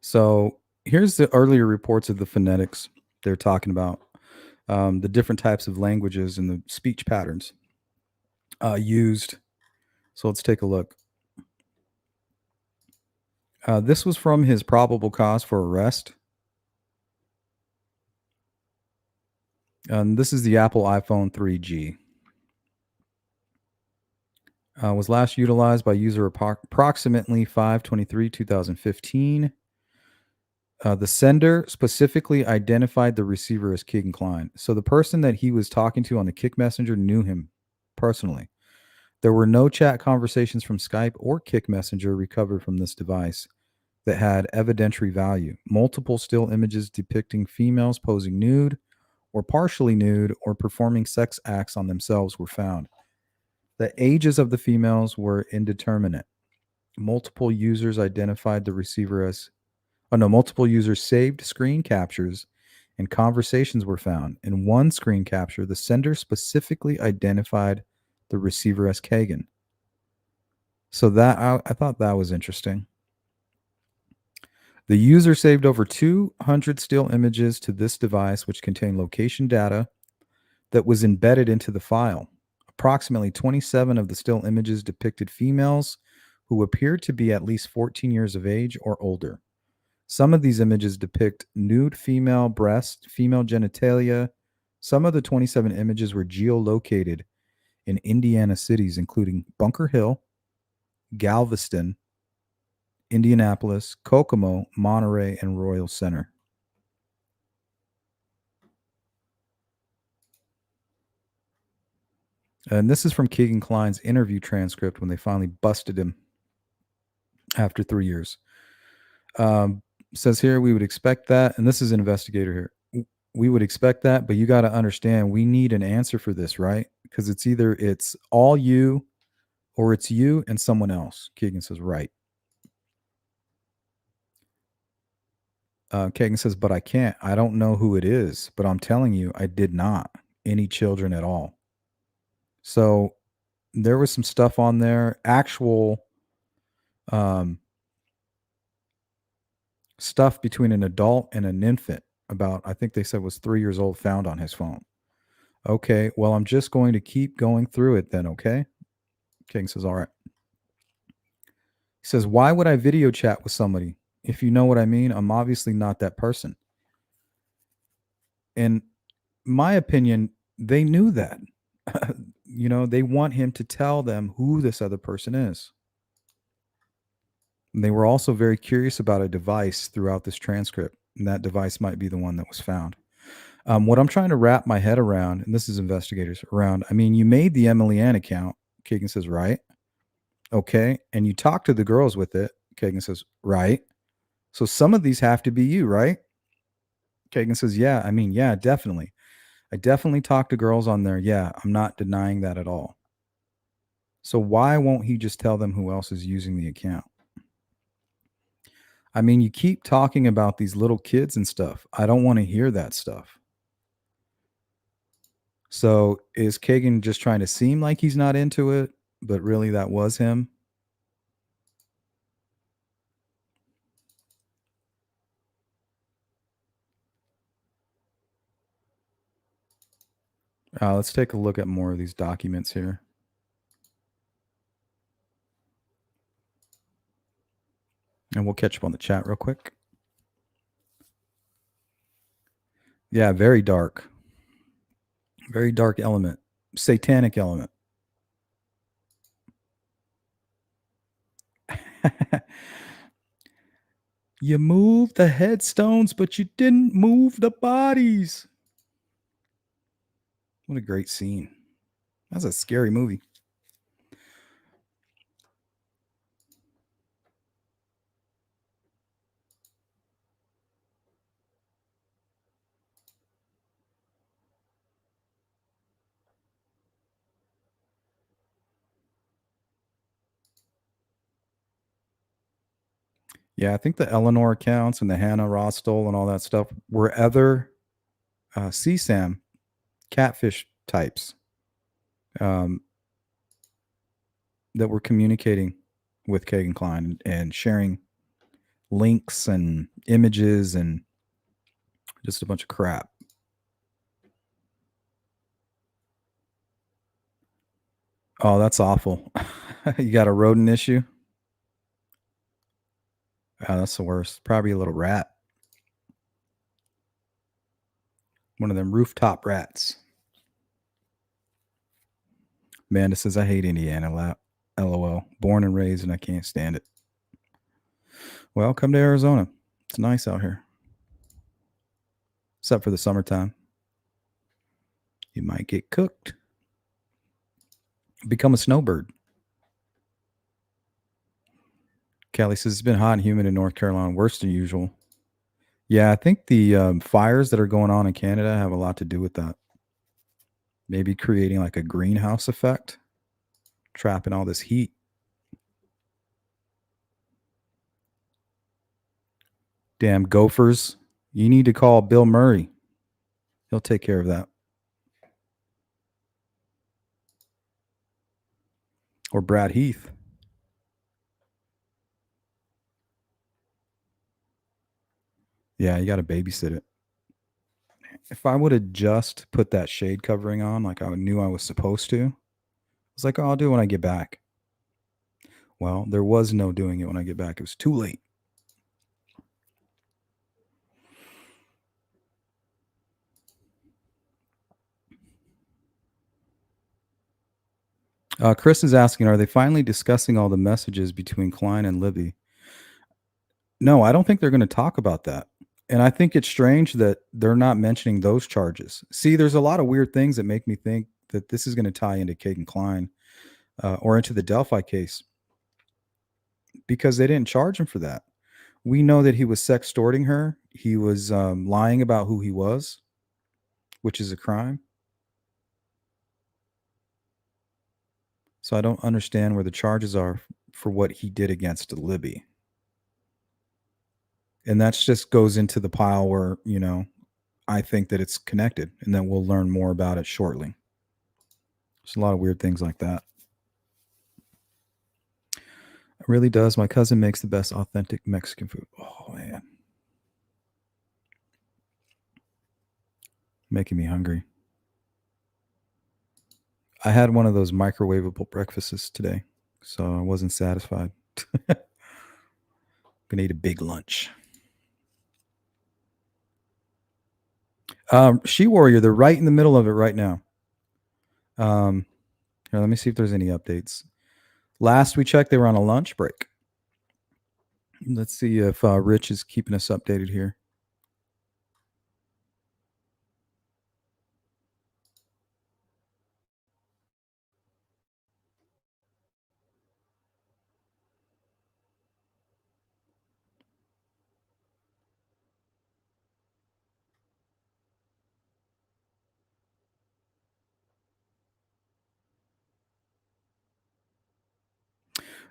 So here's the earlier reports of the phonetics. They're talking about the different types of languages and the speech patterns used. So let's take a look. This was from his probable cause for arrest. This is the Apple iPhone 3G. Was last utilized by user approximately 5/23/2015. The sender specifically identified the receiver as Kegan Kline. So the person that he was talking to on the Kick Messenger knew him personally. There were no chat conversations from Skype or Kick Messenger recovered from this device that had evidentiary value. Multiple still images depicting females posing nude or partially nude or performing sex acts on themselves were found. The ages of the females were indeterminate. Multiple users identified the receiver as multiple users saved screen captures and conversations were found. In one screen capture, the sender specifically identified the receiver as Kegan. So that I thought that was interesting. The user saved over 200 still images to this device, which contained location data that was embedded into the file. Approximately 27 of the still images depicted females who appeared to be at least 14 years of age or older. Some of these images depict nude female breasts, female genitalia. Some of the 27 images were geolocated in Indiana cities, including Bunker Hill, Galveston, Indianapolis, Kokomo, Monterey, and Royal Center. And this is from Kegan Kline's interview transcript when they finally busted him after 3 years. Says here, we would expect that, and this is an investigator here. We would expect that, but you got to understand, we need an answer for this, right? Because it's all you or it's you and someone else. Kegan says, right. Kegan says, but I can't. I don't know who it is, but I'm telling you, I did not any children at all. So there was some stuff on there, actual stuff between an adult and an infant about, I think they said was 3 years old, found on his phone. Okay, well, I'm just going to keep going through it then, okay? King says, all right. He says, why would I video chat with somebody? If you know what I mean, I'm obviously not that person. In my opinion, they knew that. They want him to tell them who this other person is. And they were also very curious about a device throughout this transcript, and that device might be the one that was found. What I'm trying to wrap my head around, and this is investigators around, I mean, you made the Emily Ann account. Kegan says, right. Okay. And you talked to the girls with it. Kegan says, right. So some of these have to be you, right? Kegan says, yeah. I mean, yeah, definitely. I definitely talked to girls on there. Yeah, I'm not denying that at all. So why won't he just tell them who else is using the account? I mean, you keep talking about these little kids and stuff. I don't want to hear that stuff. So is Kegan just trying to seem like he's not into it, but really that was him? Let's take a look at more of these documents here. And we'll catch up on the chat real quick. Yeah, very dark. Very dark element. Satanic element. You moved the headstones, but you didn't move the bodies. What a great scene. That's a scary movie. Yeah, I think the Eleanor accounts and the Hannah Rostol and all that stuff were other CSAM catfish types that were communicating with Kegan Kline and sharing links and images and just a bunch of crap. Oh, that's awful. You got a rodent issue? Oh, that's the worst. Probably a little rat. One of them rooftop rats. Amanda says, I hate Indiana. LOL. Born and raised, and I can't stand it. Well, come to Arizona. It's nice out here. Except for the summertime. You might get cooked. Become a snowbird. Kelly says, it's been hot and humid in North Carolina. Worse than usual. Yeah, I think the fires that are going on in Canada have a lot to do with that. Maybe creating like a greenhouse effect, trapping all this heat. Damn gophers. You need to call Bill Murray. He'll take care of that. Or Brad Heath. Yeah, you got to babysit it. If I would have just put that shade covering on like I knew I was supposed to, I was like, oh, I'll do it when I get back. Well, there was no doing it when I get back. It was too late. Chris is asking, are they finally discussing all the messages between Klein and Libby? No, I don't think they're going to talk about that. And I think it's strange that they're not mentioning those charges. See, there's a lot of weird things that make me think that this is going to tie into Kegan Kline or into the Delphi case because they didn't charge him for that. We know that he was sextorting her. He was lying about who he was, which is a crime. So I don't understand where the charges are for what he did against Libby. And that just goes into the pile where, I think that it's connected and that we'll learn more about it shortly. There's a lot of weird things like that. It really does. My cousin makes the best authentic Mexican food. Oh, man. Making me hungry. I had one of those microwavable breakfasts today, so I wasn't satisfied. Gonna eat a big lunch. She Warrior, they're right in the middle of it right now. Here, let me see if there's any updates. Last we checked, they were on a lunch break. Let's see if Rich is keeping us updated here.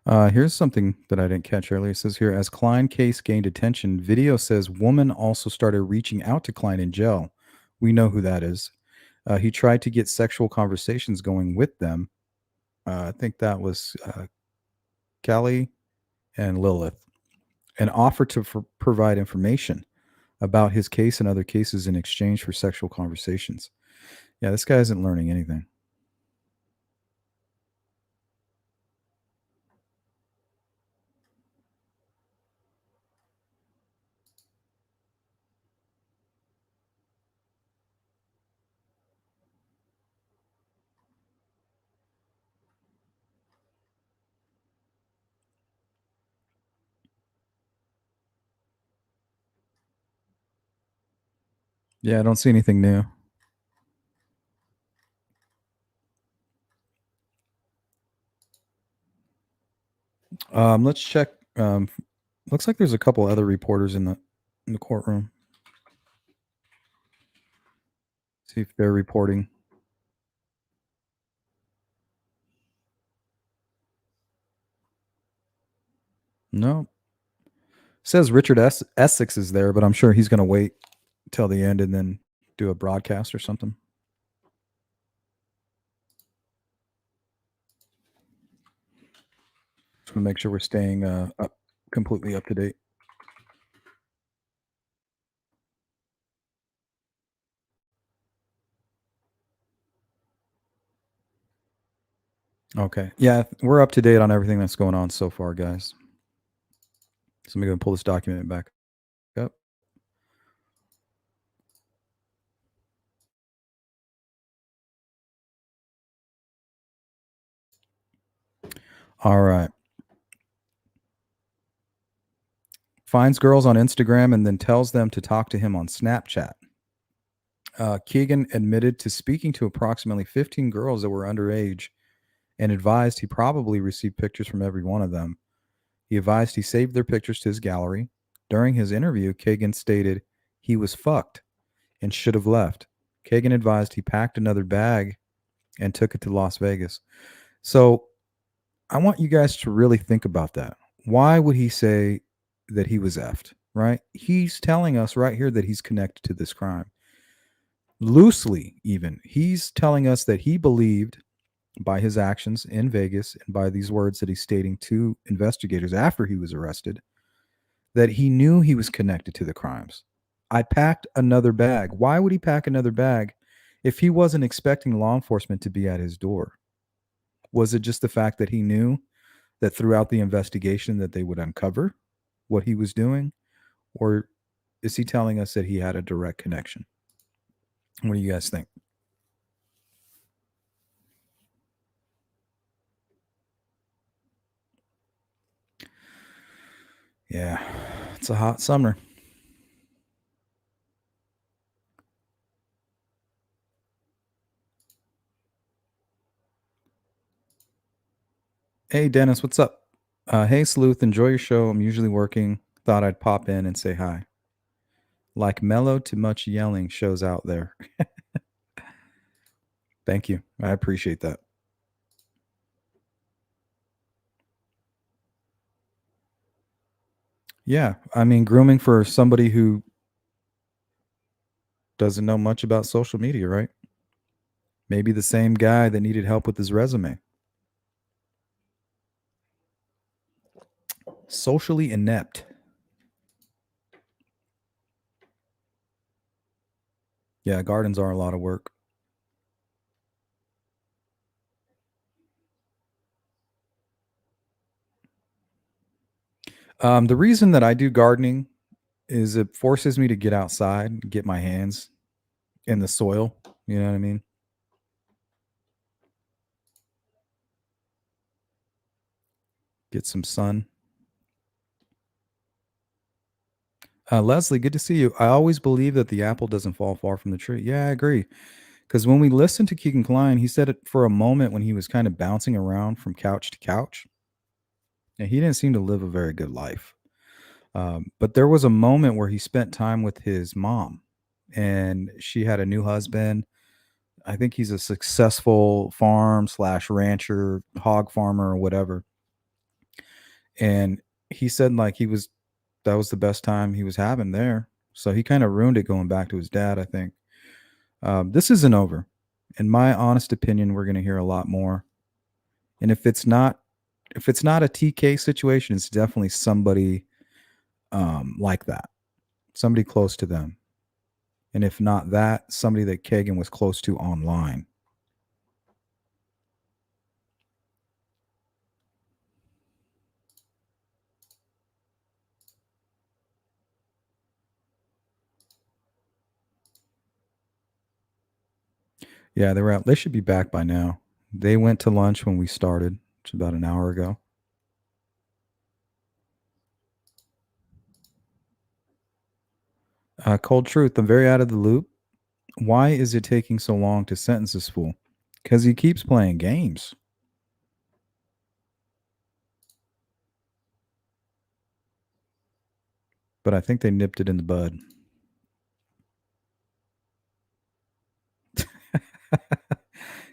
Here's something that I didn't catch earlier. It says here, as Klein case gained attention, video says woman also started reaching out to Klein in jail. We know who that is. He tried to get sexual conversations going with them. I think that was Kelly and Lilith, and offered to provide information about his case and other cases in exchange for sexual conversations. Yeah, this guy isn't learning anything. Yeah, I don't see anything new. Let's check. Looks like there's a couple other reporters in the courtroom. See if they're reporting. No, says Richard Essex is there, but I'm sure he's going to wait till the end and then do a broadcast or something. Just want to make sure we're staying completely up to date. Okay. Yeah, we're up to date on everything that's going on so far, guys. So I'm going to pull this document back up. All right. Finds girls on Instagram and then tells them to talk to him on Snapchat. Kegan admitted to speaking to approximately 15 girls that were underage and advised he probably received pictures from every one of them. He advised he saved their pictures to his gallery. During his interview, Kegan stated he was fucked and should have left. Kegan advised he packed another bag and took it to Las Vegas. So I want you guys to really think about that. Why would he say that he was effed, right? He's telling us right here that he's connected to this crime. Loosely, even. He's telling us that he believed by his actions in Vegas and by these words that he's stating to investigators after he was arrested that he knew he was connected to the crimes. I packed another bag. Why would he pack another bag if he wasn't expecting law enforcement to be at his door? Was it just the fact that he knew that throughout the investigation that they would uncover what he was doing? Or is he telling us that he had a direct connection? What do you guys think? Yeah, it's a hot summer. Hey, Dennis, what's up? Hey, Sleuth, enjoy your show. I'm usually working. Thought I'd pop in and say hi. Like mellow to much yelling shows out there. Thank you. I appreciate that. Yeah, I mean, grooming for somebody who doesn't know much about social media, right? Maybe the same guy that needed help with his resume. Socially inept. Yeah, gardens are a lot of work. The reason that I do gardening is it forces me to get outside, and get my hands in the soil. You know what I mean? Get some sun. Leslie, good to see you. I always believe that the apple doesn't fall far from the tree. Yeah, I agree. Because when we listened to Keegan Klein, he said it for a moment when he was kind of bouncing around from couch to couch, and he didn't seem to live a very good life. But there was a moment where he spent time with his mom, and she had a new husband. I think he's a successful farm slash rancher, hog farmer, or whatever. And he said like he was that was the best time he was having there. So he kind of ruined it going back to his dad. I think this isn't over. In my honest opinion, we're going to hear a lot more. And if it's not a TK situation, it's definitely somebody like that, somebody close to them. And if not that, somebody that Kegan was close to online. Yeah, they were out. They should be back by now. They went to lunch when we started. It's about an hour ago. Cold truth. I'm very out of the loop. Why is it taking so long to sentence this fool? Because he keeps playing games. But I think they nipped it in the bud.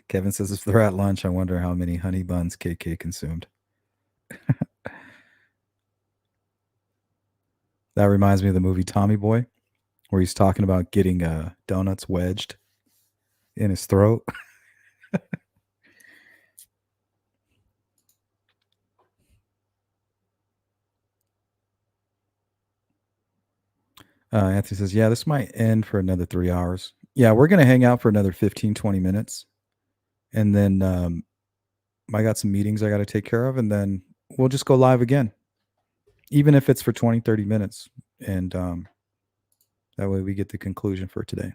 Kevin says if they're at lunch, I wonder how many honey buns KK consumed. That reminds me of the movie Tommy Boy, where he's talking about getting donuts wedged in his throat. Anthony says, yeah, this might end for another 3 hours. Yeah, we're going to hang out for another 15, 20 minutes. And then I got some meetings I got to take care of. And then we'll just go live again, even if it's for 20, 30 minutes. And that way we get the conclusion for today.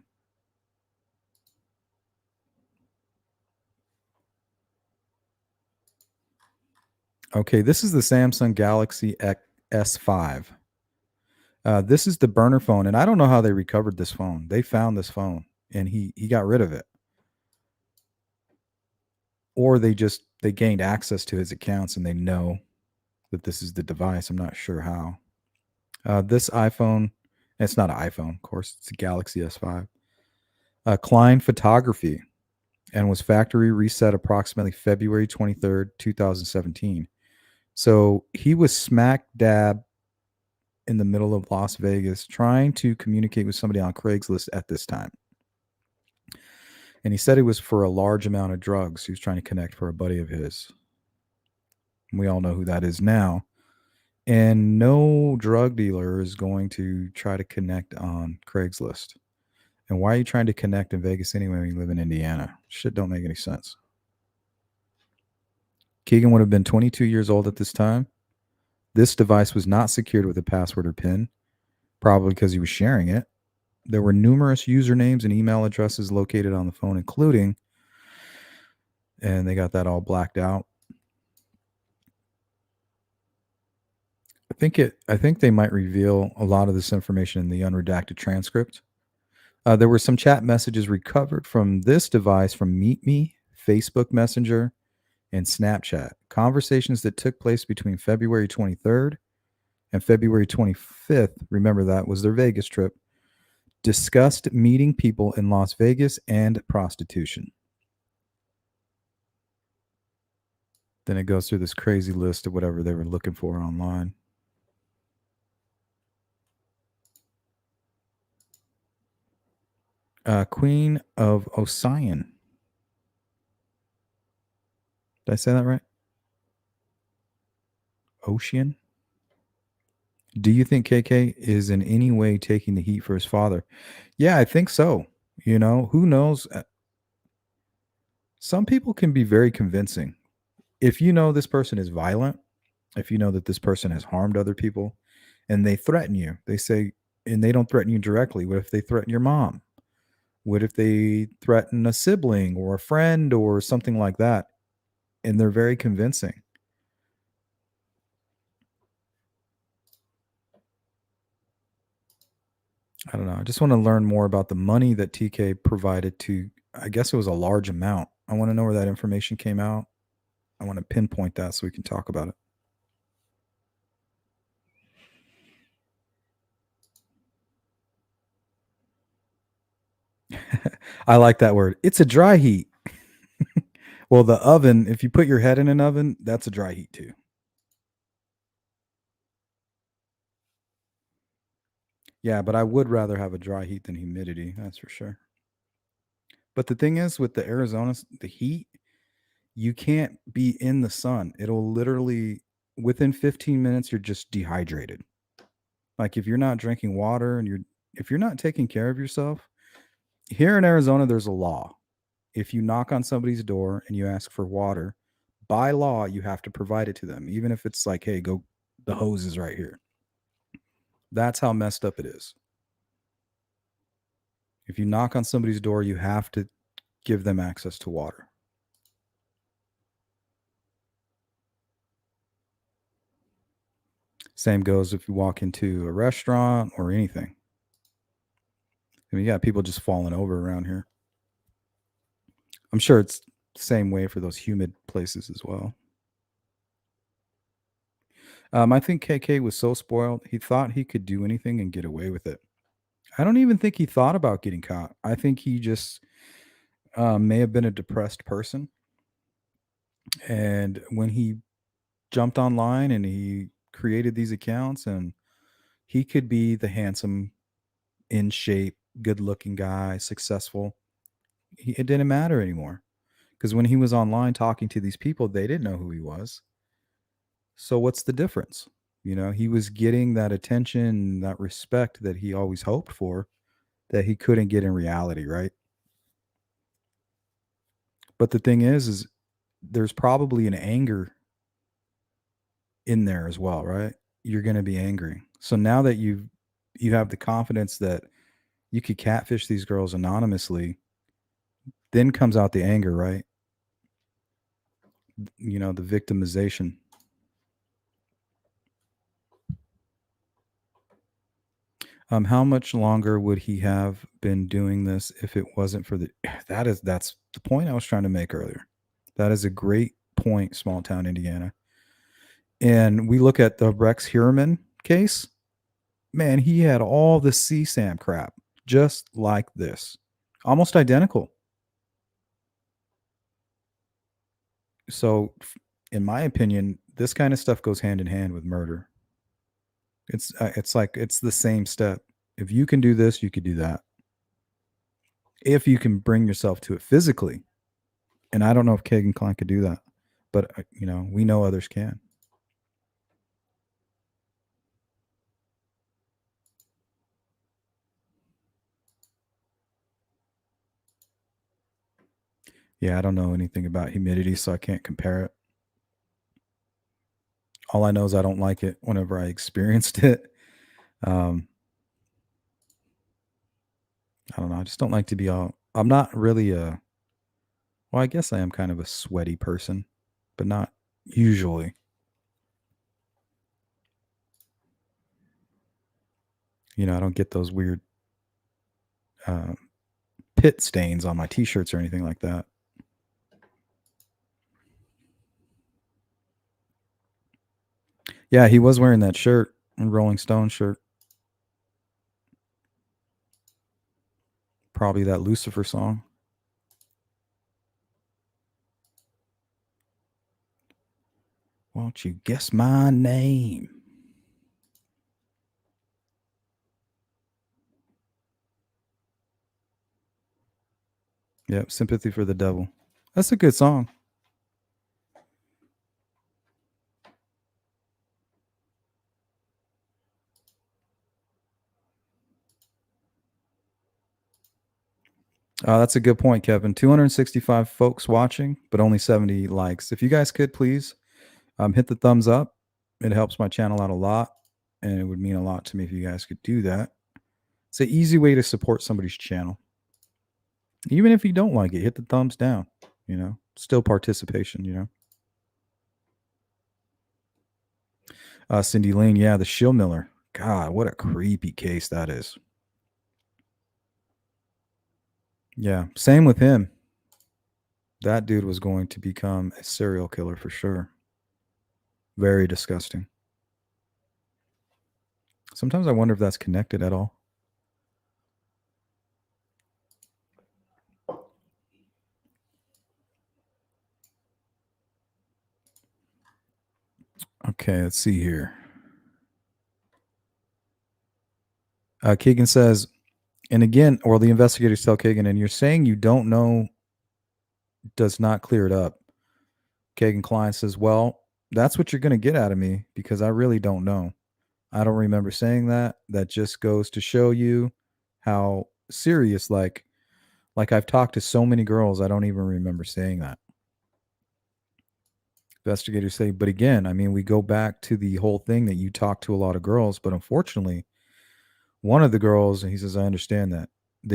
Okay, this is the Samsung Galaxy S5. This is the burner phone, and I don't know how they recovered this phone. They found this phone, and he got rid of it, or they gained access to his accounts, and they know that this is the device. I'm not sure how. This iPhone, it's not an iPhone, of course. It's a Galaxy S5. Klein Photography, and was factory reset approximately February 23rd, 2017. So he was smack dab in the middle of Las Vegas trying to communicate with somebody on Craigslist at this time. And he said it was for a large amount of drugs. He was trying to connect for a buddy of his. We all know who that is now. And no drug dealer is going to try to connect on Craigslist. And why are you trying to connect in Vegas anyway when you live in Indiana? Shit don't make any sense. Kegan would have been 22 years old at this time. This device was not secured with a password or PIN, probably because he was sharing it. There were numerous usernames and email addresses located on the phone, including, and they got that all blacked out. I think they might reveal a lot of this information in the unredacted transcript. There were some chat messages recovered from this device from Meet Me, Facebook Messenger, and Snapchat. Conversations that took place between February 23rd and February 25th, remember that was their Vegas trip, discussed meeting people in Las Vegas and prostitution. Then it goes through this crazy list of whatever they were looking for online. Queen of Ocean. Did I say that right? Ocean? Do you think KK is in any way taking the heat for his father? Yeah, I think so. You know, who knows? Some people can be very convincing. If you know this person is violent, if you know that this person has harmed other people, and they threaten you, they say, and they don't threaten you directly. What if they threaten your mom? What if they threaten a sibling or a friend or something like that? And they're very convincing. I don't know. I just want to learn more about the money that TK provided to, I guess it was a large amount. I want to know where that information came out. I want to pinpoint that so we can talk about it. I like that word. It's a dry heat. Well, the oven, if you put your head in an oven, that's a dry heat too. Yeah, but I would rather have a dry heat than humidity. That's for sure. But the thing is, with the Arizona, the heat, you can't be in the sun. It'll literally, within 15 minutes, you're just dehydrated. Like if you're not drinking water and if you're not taking care of yourself, here in Arizona, there's a law. If you knock on somebody's door and you ask for water, by law, you have to provide it to them, even if it's like, hey, go, the hose is right here. That's how messed up it is. If you knock on somebody's door, you have to give them access to water. Same goes if you walk into a restaurant or anything. I mean, you got people just falling over around here. I'm sure it's the same way for those humid places as well. I think KK was so spoiled, he thought he could do anything and get away with it. I don't even think he thought about getting caught. I think he just may have been a depressed person. And when he jumped online and he created these accounts, and he could be the handsome, in shape, good looking guy, successful. It didn't matter anymore because when he was online talking to these people, they didn't know who he was. So what's the difference? He was getting that attention, that respect that he always hoped for, that he couldn't get in reality, right? But the thing is there's probably an anger in there as well, right? You're going to be angry. So now that you have the confidence that you could catfish these girls anonymously, then comes out the anger, right? The victimization. How much longer would he have been doing this if it wasn't for the that's the point I was trying to make earlier. That is a great point, small town Indiana. And we look at the Rex Heuermann case. Man, he had all the CSAM crap, just like this. Almost identical. So in my opinion, this kind of stuff goes hand in hand with murder. It's like it's the same step. If you can do this, you could do that. If you can bring yourself to it physically. And I don't know if Kegan Kline could do that, but we know others can. Yeah, I don't know anything about humidity, so I can't compare it. All I know is I don't like it whenever I experienced it. Um, I don't know. I just don't like to be all. I'm not really a. Well, I guess I am kind of a sweaty person, but not usually. I don't get those weird uh, pit stains on my t-shirts or anything like that. Yeah, he was wearing that shirt, Rolling Stone shirt. Probably that Lucifer song. Won't you guess my name? Yep, Sympathy for the Devil. That's a good song. That's a good point, Kevin. 265 folks watching, but only 70 likes. If you guys could please hit the thumbs up, it helps my channel out a lot, and it would mean a lot to me if you guys could do that. It's an easy way to support somebody's channel. Even if you don't like it, hit the thumbs down. Still participation. Cindy Lane, yeah, the shill miller. God, what a creepy case that is. Yeah. Same with him. That dude was going to become a serial killer for sure. Very disgusting. Sometimes I wonder if that's connected at all. Okay, let's see here. Kegan says, and again, or the investigators tell Kegan, and you're saying you don't know does not clear it up. Kegan Kline says, well, that's what you're going to get out of me because I really don't know. I don't remember saying that. That just goes to show you how serious, like I've talked to so many girls, I don't even remember saying that. Investigators say, but again, I mean, we go back to the whole thing that you talk to a lot of girls, but unfortunately, one of the girls, and he says, I understand that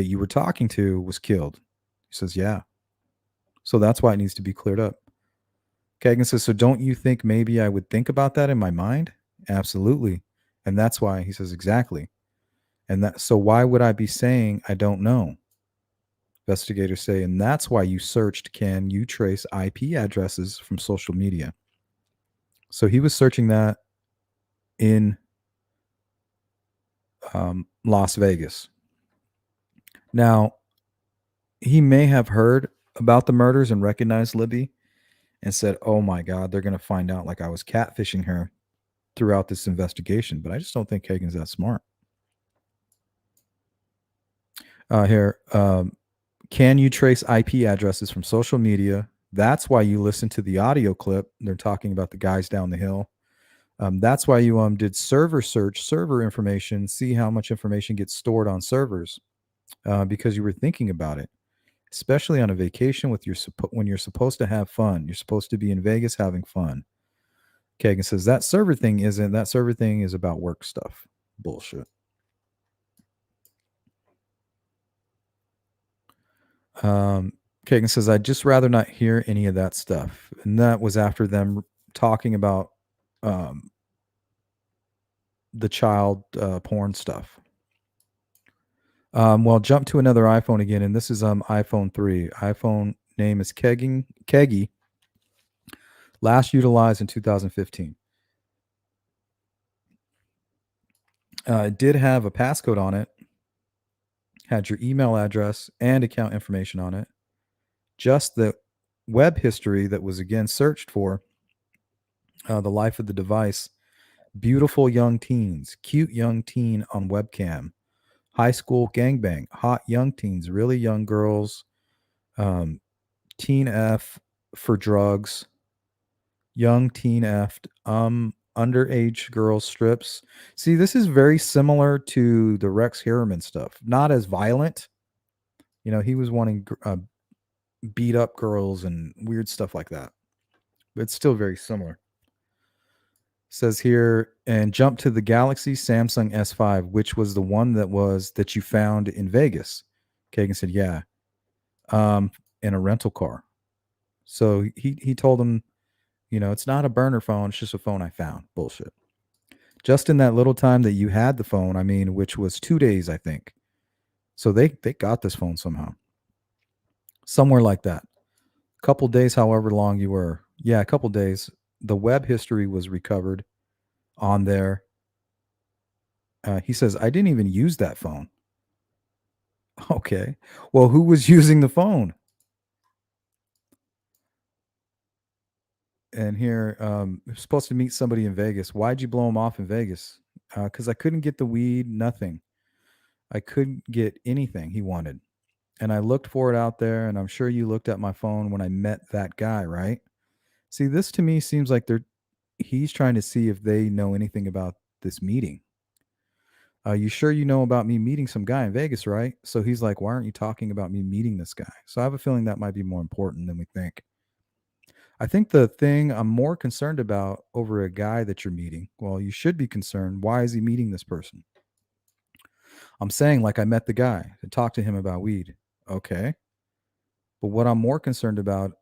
you were talking to was killed. He says, yeah. So that's why it needs to be cleared up. Kagan says, so don't you think maybe I would think about that in my mind? Absolutely. And that's why he says, exactly. And that, so why would I be saying I don't know? Investigators say, and that's why you searched, can you trace IP addresses from social media? So he was searching that in Las Vegas. Now, he may have heard about the murders and recognized Libby and said, oh my God, they're going to find out like I was catfishing her throughout this investigation. But I just don't think Hagen's that smart. Here, can you trace IP addresses from social media? That's why you listen to the audio clip. They're talking about the guys down the hill. That's why you did server search, server information, see how much information gets stored on servers, because you were thinking about it, especially on a vacation with when you're supposed to have fun. You're supposed to be in Vegas having fun. Kagan says that server thing isn't. That server thing is about work stuff. Bullshit. Kagan says I'd just rather not hear any of that stuff, and that was after them talking about the child porn stuff. Well, jump to another iPhone again, and this is iPhone 3. iPhone name is Keggy. Last utilized in 2015. It did have a passcode on it. Had your email address and account information on it. Just the web history that was again searched for. The life of the device. Beautiful young teens, cute young teen on webcam. High school gangbang, hot young teens, really young girls. Teen F for drugs, young teen F, underage girls strips. See, this is very similar to the Rex Harriman stuff. Not as violent. You know, he was wanting beat up girls and weird stuff like that. But it's still very similar. Says here, and jump to the Galaxy Samsung S5, which was the one that you found in Vegas. Kagan said, yeah, in a rental car. So he told him, you know, it's not a burner phone. It's just a phone I found. Bullshit. Just in that little time that you had the phone, I mean, which was 2 days, I think. So they got this phone somehow. Somewhere like that. A couple days, however long you were. Yeah, a couple days. The web history was recovered on there. He says, I didn't even use that phone. Okay. Well, who was using the phone? And here, supposed to meet somebody in Vegas. Why'd you blow him off in Vegas? Because I couldn't get the weed, nothing. I couldn't get anything he wanted. And I looked for it out there, and I'm sure you looked at my phone when I met that guy, right? See, this to me seems like he's trying to see if they know anything about this meeting. You sure you know about me meeting some guy in Vegas, right? So he's like, why aren't you talking about me meeting this guy? So I have a feeling that might be more important than we think. I think the thing I'm more concerned about over a guy that you're meeting, well, you should be concerned. Why is he meeting this person? I'm saying, like, I met the guy and talked to him about weed. Okay. But what I'm more concerned about,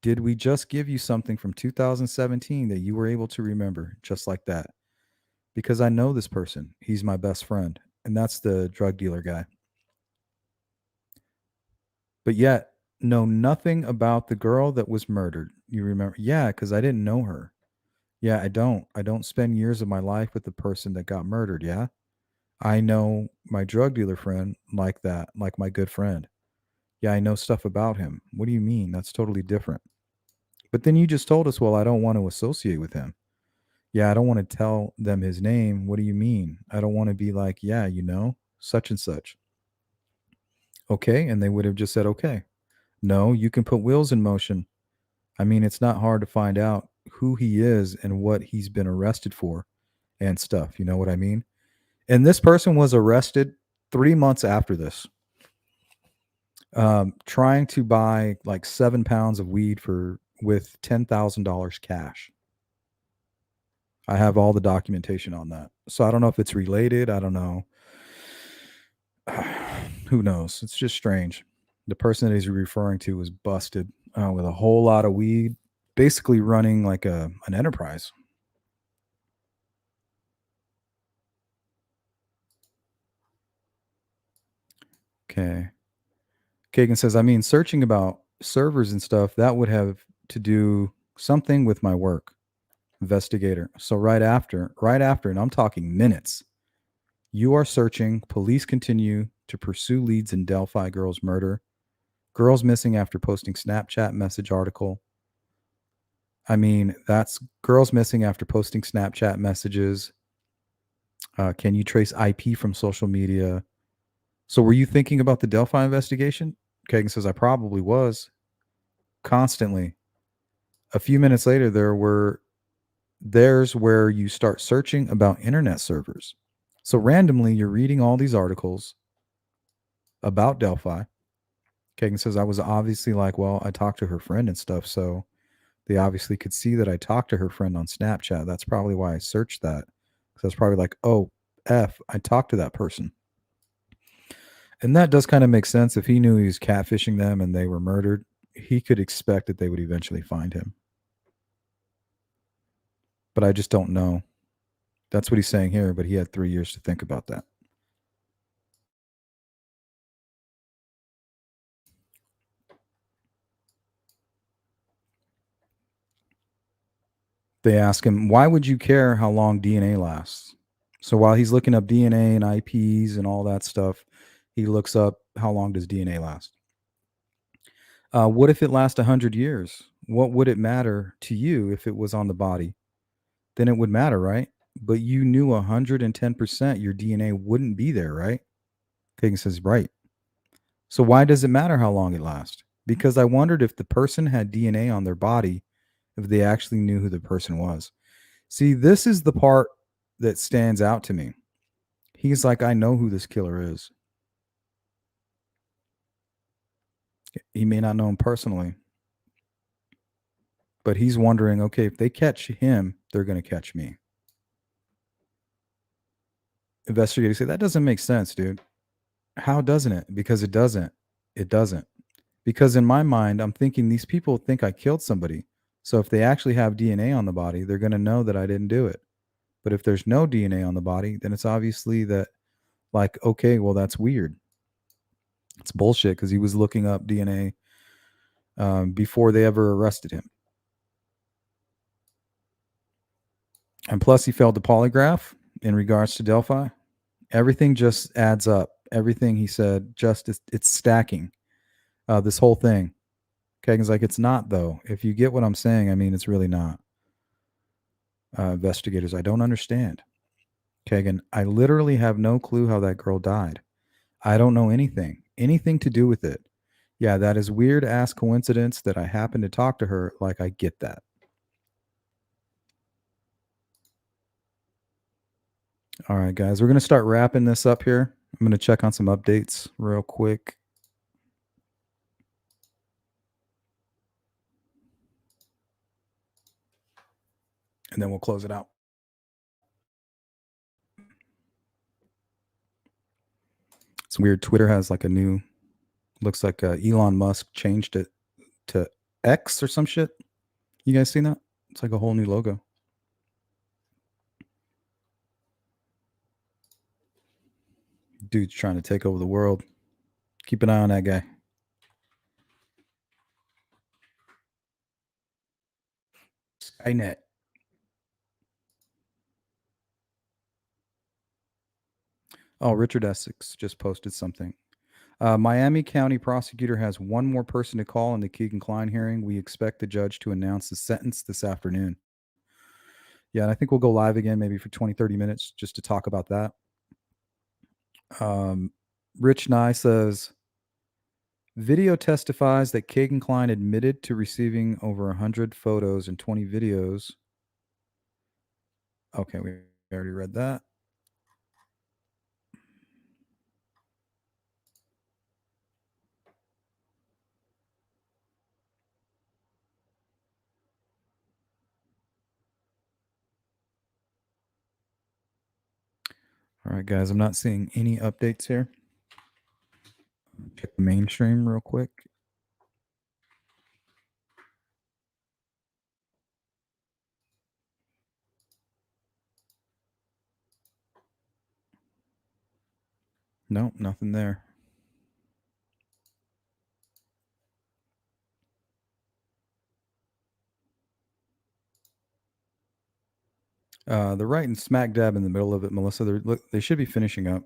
did we just give you something from 2017 that you were able to remember just like that? Because I know this person. He's my best friend. And that's the drug dealer guy. but yet know nothing about the girl that was murdered. You remember? Yeah, because I didn't know her. Yeah, I don't. I don't spend years of my life with the person that got murdered. Yeah. I know my drug dealer friend like that, like my good friend. Yeah, I know stuff about him. What do you mean? That's totally different. But then you just told us, well, I don't want to associate with him. Yeah, I don't want to tell them his name. What do you mean? I don't want to be like, yeah, such and such. Okay. And they would have just said, okay. No, you can put wheels in motion. I mean, it's not hard to find out who he is and what he's been arrested for and stuff. You know what I mean? And this person was arrested 3 months after this, trying to buy like 7 pounds of weed for with $10,000 cash. I have all the documentation on that. So I don't know if it's related. I don't know. Who knows? It's just strange. The person that he's referring to was busted with a whole lot of weed, basically running like an enterprise. Okay. Kegan says, I mean, searching about servers and stuff, that would have to do something with my work. Investigator. So right after, and I'm talking minutes, you are searching. Police continue to pursue leads in Delphi girl's murder. Girls missing after posting Snapchat message article. I mean, that's girls missing after posting Snapchat messages. Can you trace IP from social media? So were you thinking about the Delphi investigation? Kagan says, I probably was constantly. A few minutes later, there's where you start searching about internet servers. So randomly, you're reading all these articles about Delphi. Kagan says, I was obviously like, well, I talked to her friend and stuff. So they obviously could see that I talked to her friend on Snapchat. That's probably why I searched that. Because I was probably like, oh, I talked to that person. And that does kind of make sense. If he knew he was catfishing them and they were murdered, he could expect that they would eventually find him. But I just don't know. That's what he's saying here, but he had 3 years to think about that. They ask him, why would you care how long DNA lasts? So while he's looking up DNA and IPs and all that stuff, he looks up how long does DNA last? What if it lasts 100 years? What would it matter to you if it was on the body? Then it would matter, right? But you knew 110% your DNA wouldn't be there, right? Kagan says, right. So why does it matter how long it lasts? Because I wondered if the person had DNA on their body, if they actually knew who the person was. See, this is the part that stands out to me. He's like, I know who this killer is. He may not know him personally, but he's wondering, okay, if they catch him, they're going to catch me. Investigators say, that doesn't make sense, dude. How doesn't it? Because it doesn't. It doesn't. Because in my mind, I'm thinking these people think I killed somebody. So if they actually have DNA on the body, they're going to know that I didn't do it. But if there's no DNA on the body, then it's obviously that, like, okay, well, that's weird. It's bullshit because he was looking up DNA before they ever arrested him. And plus, he failed the polygraph in regards to Delphi. Everything just adds up. Everything he said, just it's stacking. This whole thing. Kagan's like, it's not though. If you get what I'm saying, I mean, it's really not. Investigators, I don't understand. Kagan, I literally have no clue how that girl died. I don't know anything to do with it. Yeah, that is weird ass coincidence that I happened to talk to her. Like, I get that. All right, guys, we're going to start wrapping this up here. I'm going to check on some updates real quick. And then we'll close it out. It's weird. Twitter has like a new, looks like Elon Musk changed it to X or some shit. You guys seen that? It's like a whole new logo. Dude's trying to take over the world. Keep an eye on that guy. Net. Oh, Richard Essex just posted something. Miami County prosecutor has one more person to call in the Kegan Kline hearing. We expect the judge to announce the sentence this afternoon. Yeah, and I think we'll go live again maybe for 20, 30 minutes just to talk about that. Um, Rich Nye says video testifies that Kegan Kline admitted to receiving over 100 photos and 20 videos. Okay, we already read that. All right, guys, I'm not seeing any updates here. Check the mainstream real quick. Nope, nothing there. They're right in smack dab in the middle of it, Melissa. They should be finishing up.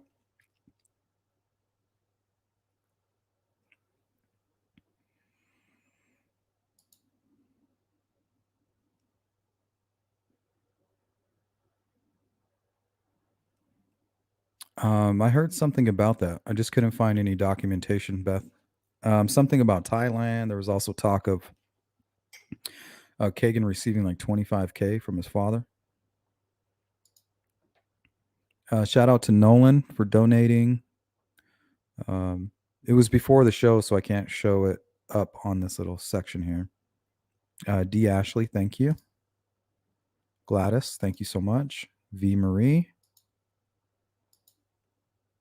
I heard something about that. I just couldn't find any documentation, Beth. Something about Thailand. There was also talk of Kagan receiving like 25K from his father. Shout out to Nolan for donating. It was before the show, so I can't show it up on this little section here. D. Ashley, thank you. Gladys, thank you so much. V. Marie,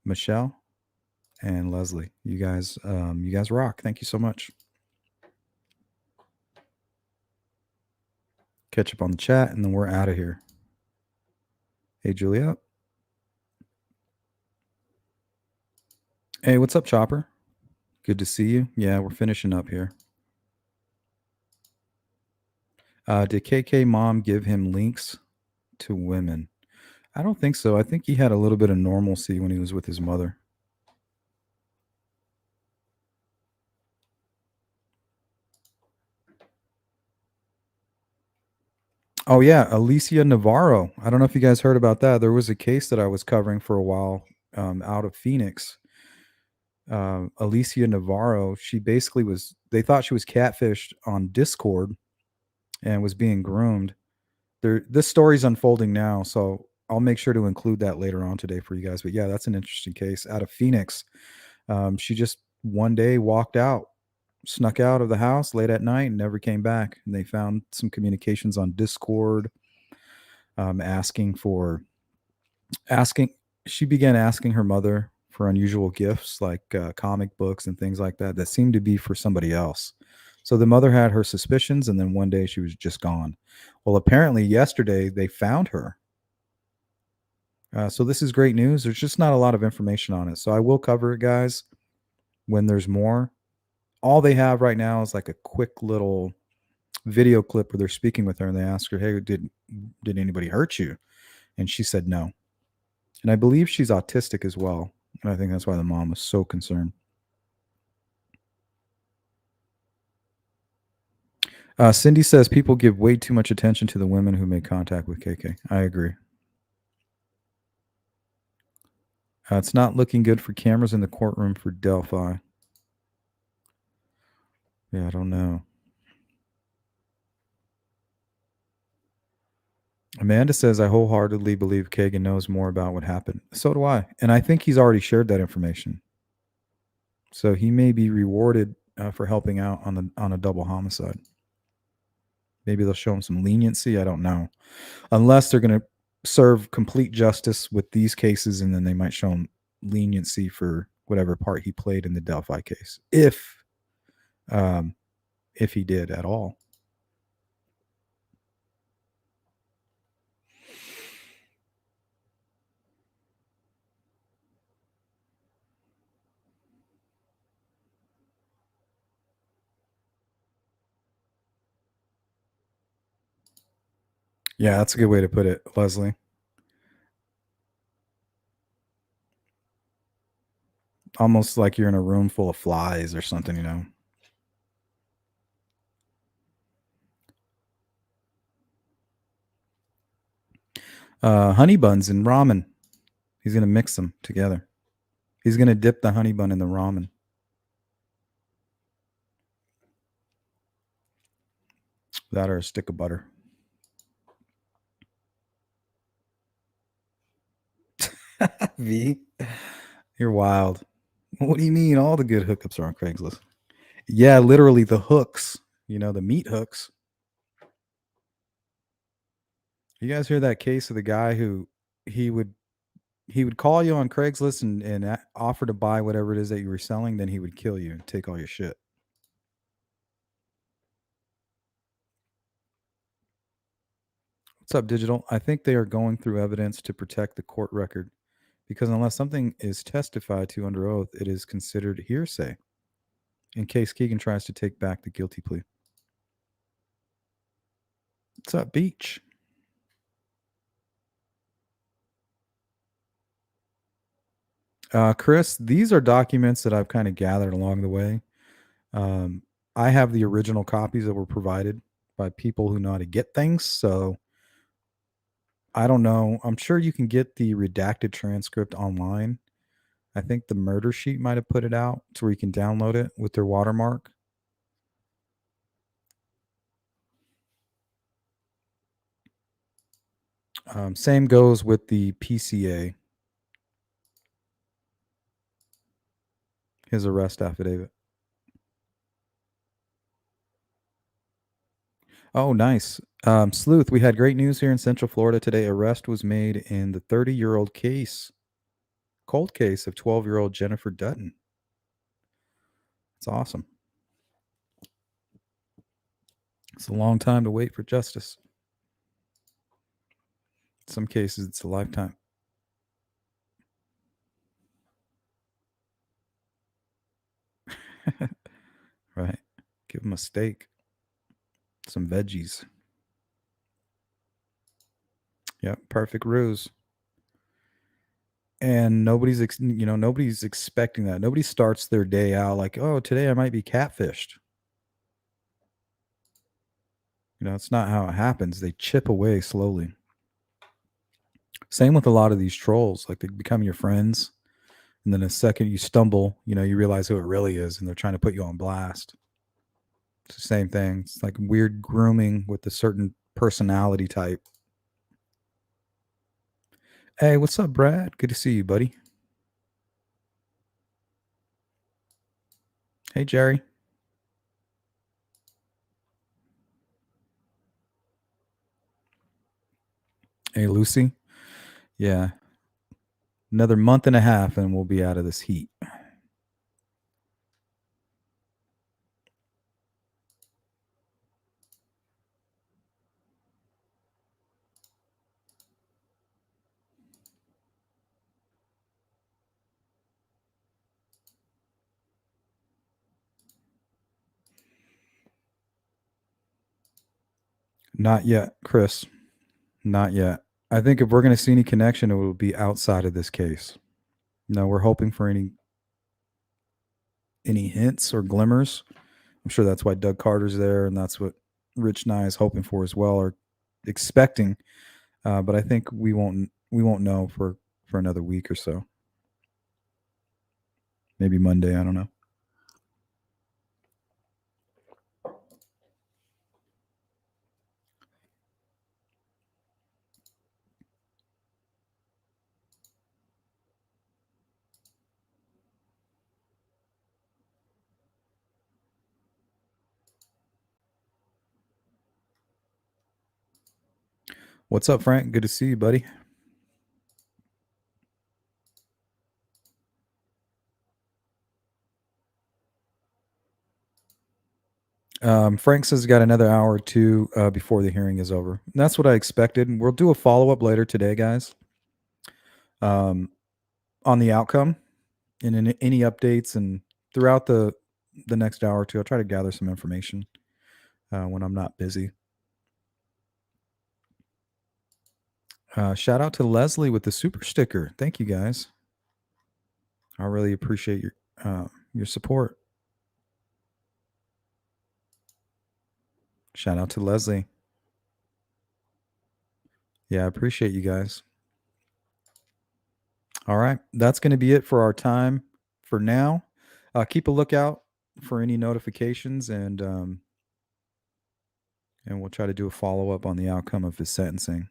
Michelle, and Leslie. You guys rock. Thank you so much. Catch up on the chat, and then we're out of here. Hey, Julia. Hey, what's up, Chopper? Good to see you. Yeah, we're finishing up here. Did KK mom give him links to women? I don't think so. I think he had a little bit of normalcy when he was with his mother. Oh yeah, Alicia Navarro. I don't know if you guys heard about that. There was a case that I was covering for a while out of Phoenix. Alicia Navarro. She basically was. They thought she was catfished on Discord and was being groomed. This story's unfolding now, so I'll make sure to include that later on today for you guys. But yeah, that's an interesting case out of Phoenix. She just one day walked out, snuck out of the house late at night, and never came back. And they found some communications on Discord, asking for asking. She began asking her mother for unusual gifts like comic books and things like that seemed to be for somebody else. So the mother had her suspicions, and then one day she was just gone. Well, apparently yesterday they found her. So this is great news. There's just not a lot of information on it. So I will cover it, guys, when there's more. All they have right now is like a quick little video clip where they're speaking with her and they ask her, "Hey, did anybody hurt you?" And she said no. And I believe she's autistic as well. And I think that's why the mom was so concerned. Cindy says people give way too much attention to the women who make contact with KK. I agree. It's not looking good for cameras in the courtroom for Delphi. Yeah, I don't know. Amanda says, I wholeheartedly believe Kegan knows more about what happened. So do I. And I think he's already shared that information. So he may be rewarded for helping out on a double homicide. Maybe they'll show him some leniency. I don't know. Unless they're going to serve complete justice with these cases, and then they might show him leniency for whatever part he played in the Delphi case, if he did at all. Yeah, that's a good way to put it, Leslie. Almost like you're in a room full of flies or something, you know. Honey buns and ramen. He's gonna mix them together. He's gonna dip the honey bun in the ramen. That or a stick of butter. V, you're wild. What do you mean? All the good hookups are on Craigslist. Yeah, literally the hooks. You know, the meat hooks. You guys hear that case of the guy who he would he would call you on Craigslist and offer to buy whatever it is that you were selling, then he would kill you and take all your shit. What's up, Digital? I think they are going through evidence to protect the court record because unless something is testified to under oath, it is considered hearsay in case Kegan tries to take back the guilty plea. What's up, Beach? Chris, these are documents that I've kind of gathered along the way. Um, I have the original copies that were provided by people who know how to get things. So I don't know. I'm sure you can get the redacted transcript online. I think the murder sheet might have put it out to where you can download it with their watermark. Same goes with the PCA, his arrest affidavit. Oh, nice. Sleuth, we had great news here in Central Florida today. Arrest was made in the 30-year-old case, cold case of 12-year-old Jennifer Dutton. It's awesome. It's a long time to wait for justice. In some cases, it's a lifetime. Right. Give them a steak, some veggies. Yep, perfect ruse. And nobody's expecting that. Nobody starts their day out like, oh, today I might be catfished. It's not how it happens. They chip away slowly. Same with a lot of these trolls. Like they become your friends, and then the second you stumble, you realize who it really is, and they're trying to put you on blast. It's the same thing. It's like weird grooming with a certain personality type. Hey, what's up, Brad? Good to see you, buddy. Hey, Jerry. Hey, Lucy. Yeah. Another month and a half, and we'll be out of this heat. Not yet, Chris. Not yet. I think if we're going to see any connection, it will be outside of this case. No, we're hoping for any hints or glimmers. I'm sure that's why Doug Carter's there, and that's what Rich Nye is hoping for as well, or expecting. But I think we won't know for another week or so. Maybe Monday. I don't know. What's up, Frank? Good to see you, buddy. Frank says he's got another hour or two before the hearing is over. And that's what I expected. We'll do a follow up later today, guys, on the outcome and any updates. And throughout the next hour or two, I'll try to gather some information when I'm not busy. Shout out to Leslie with the super sticker. Thank you guys. I really appreciate your support. Shout out to Leslie. Yeah, I appreciate you guys. All right, that's going to be it for our time for now. Keep a lookout for any notifications, and we'll try to do a follow up on the outcome of his sentencing,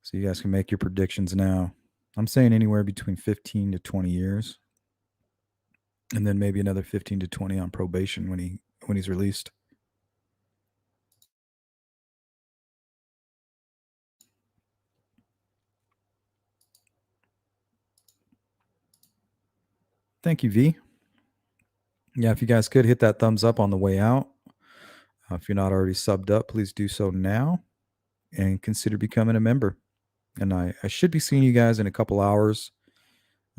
so you guys can make your predictions now. I'm saying anywhere between 15 to 20 years, and then maybe another 15 to 20 on probation when he's released. Thank you, V. Yeah, if you guys could hit that thumbs up on the way out. If you're not already subbed up, please do so now and consider becoming a member. And I should be seeing you guys in a couple hours.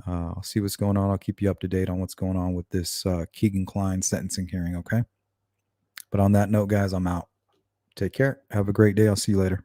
I'll see what's going on. I'll keep you up to date on what's going on with this Kegan Kline sentencing hearing, okay? But on that note, guys, I'm out. Take care. Have a great day. I'll see you later.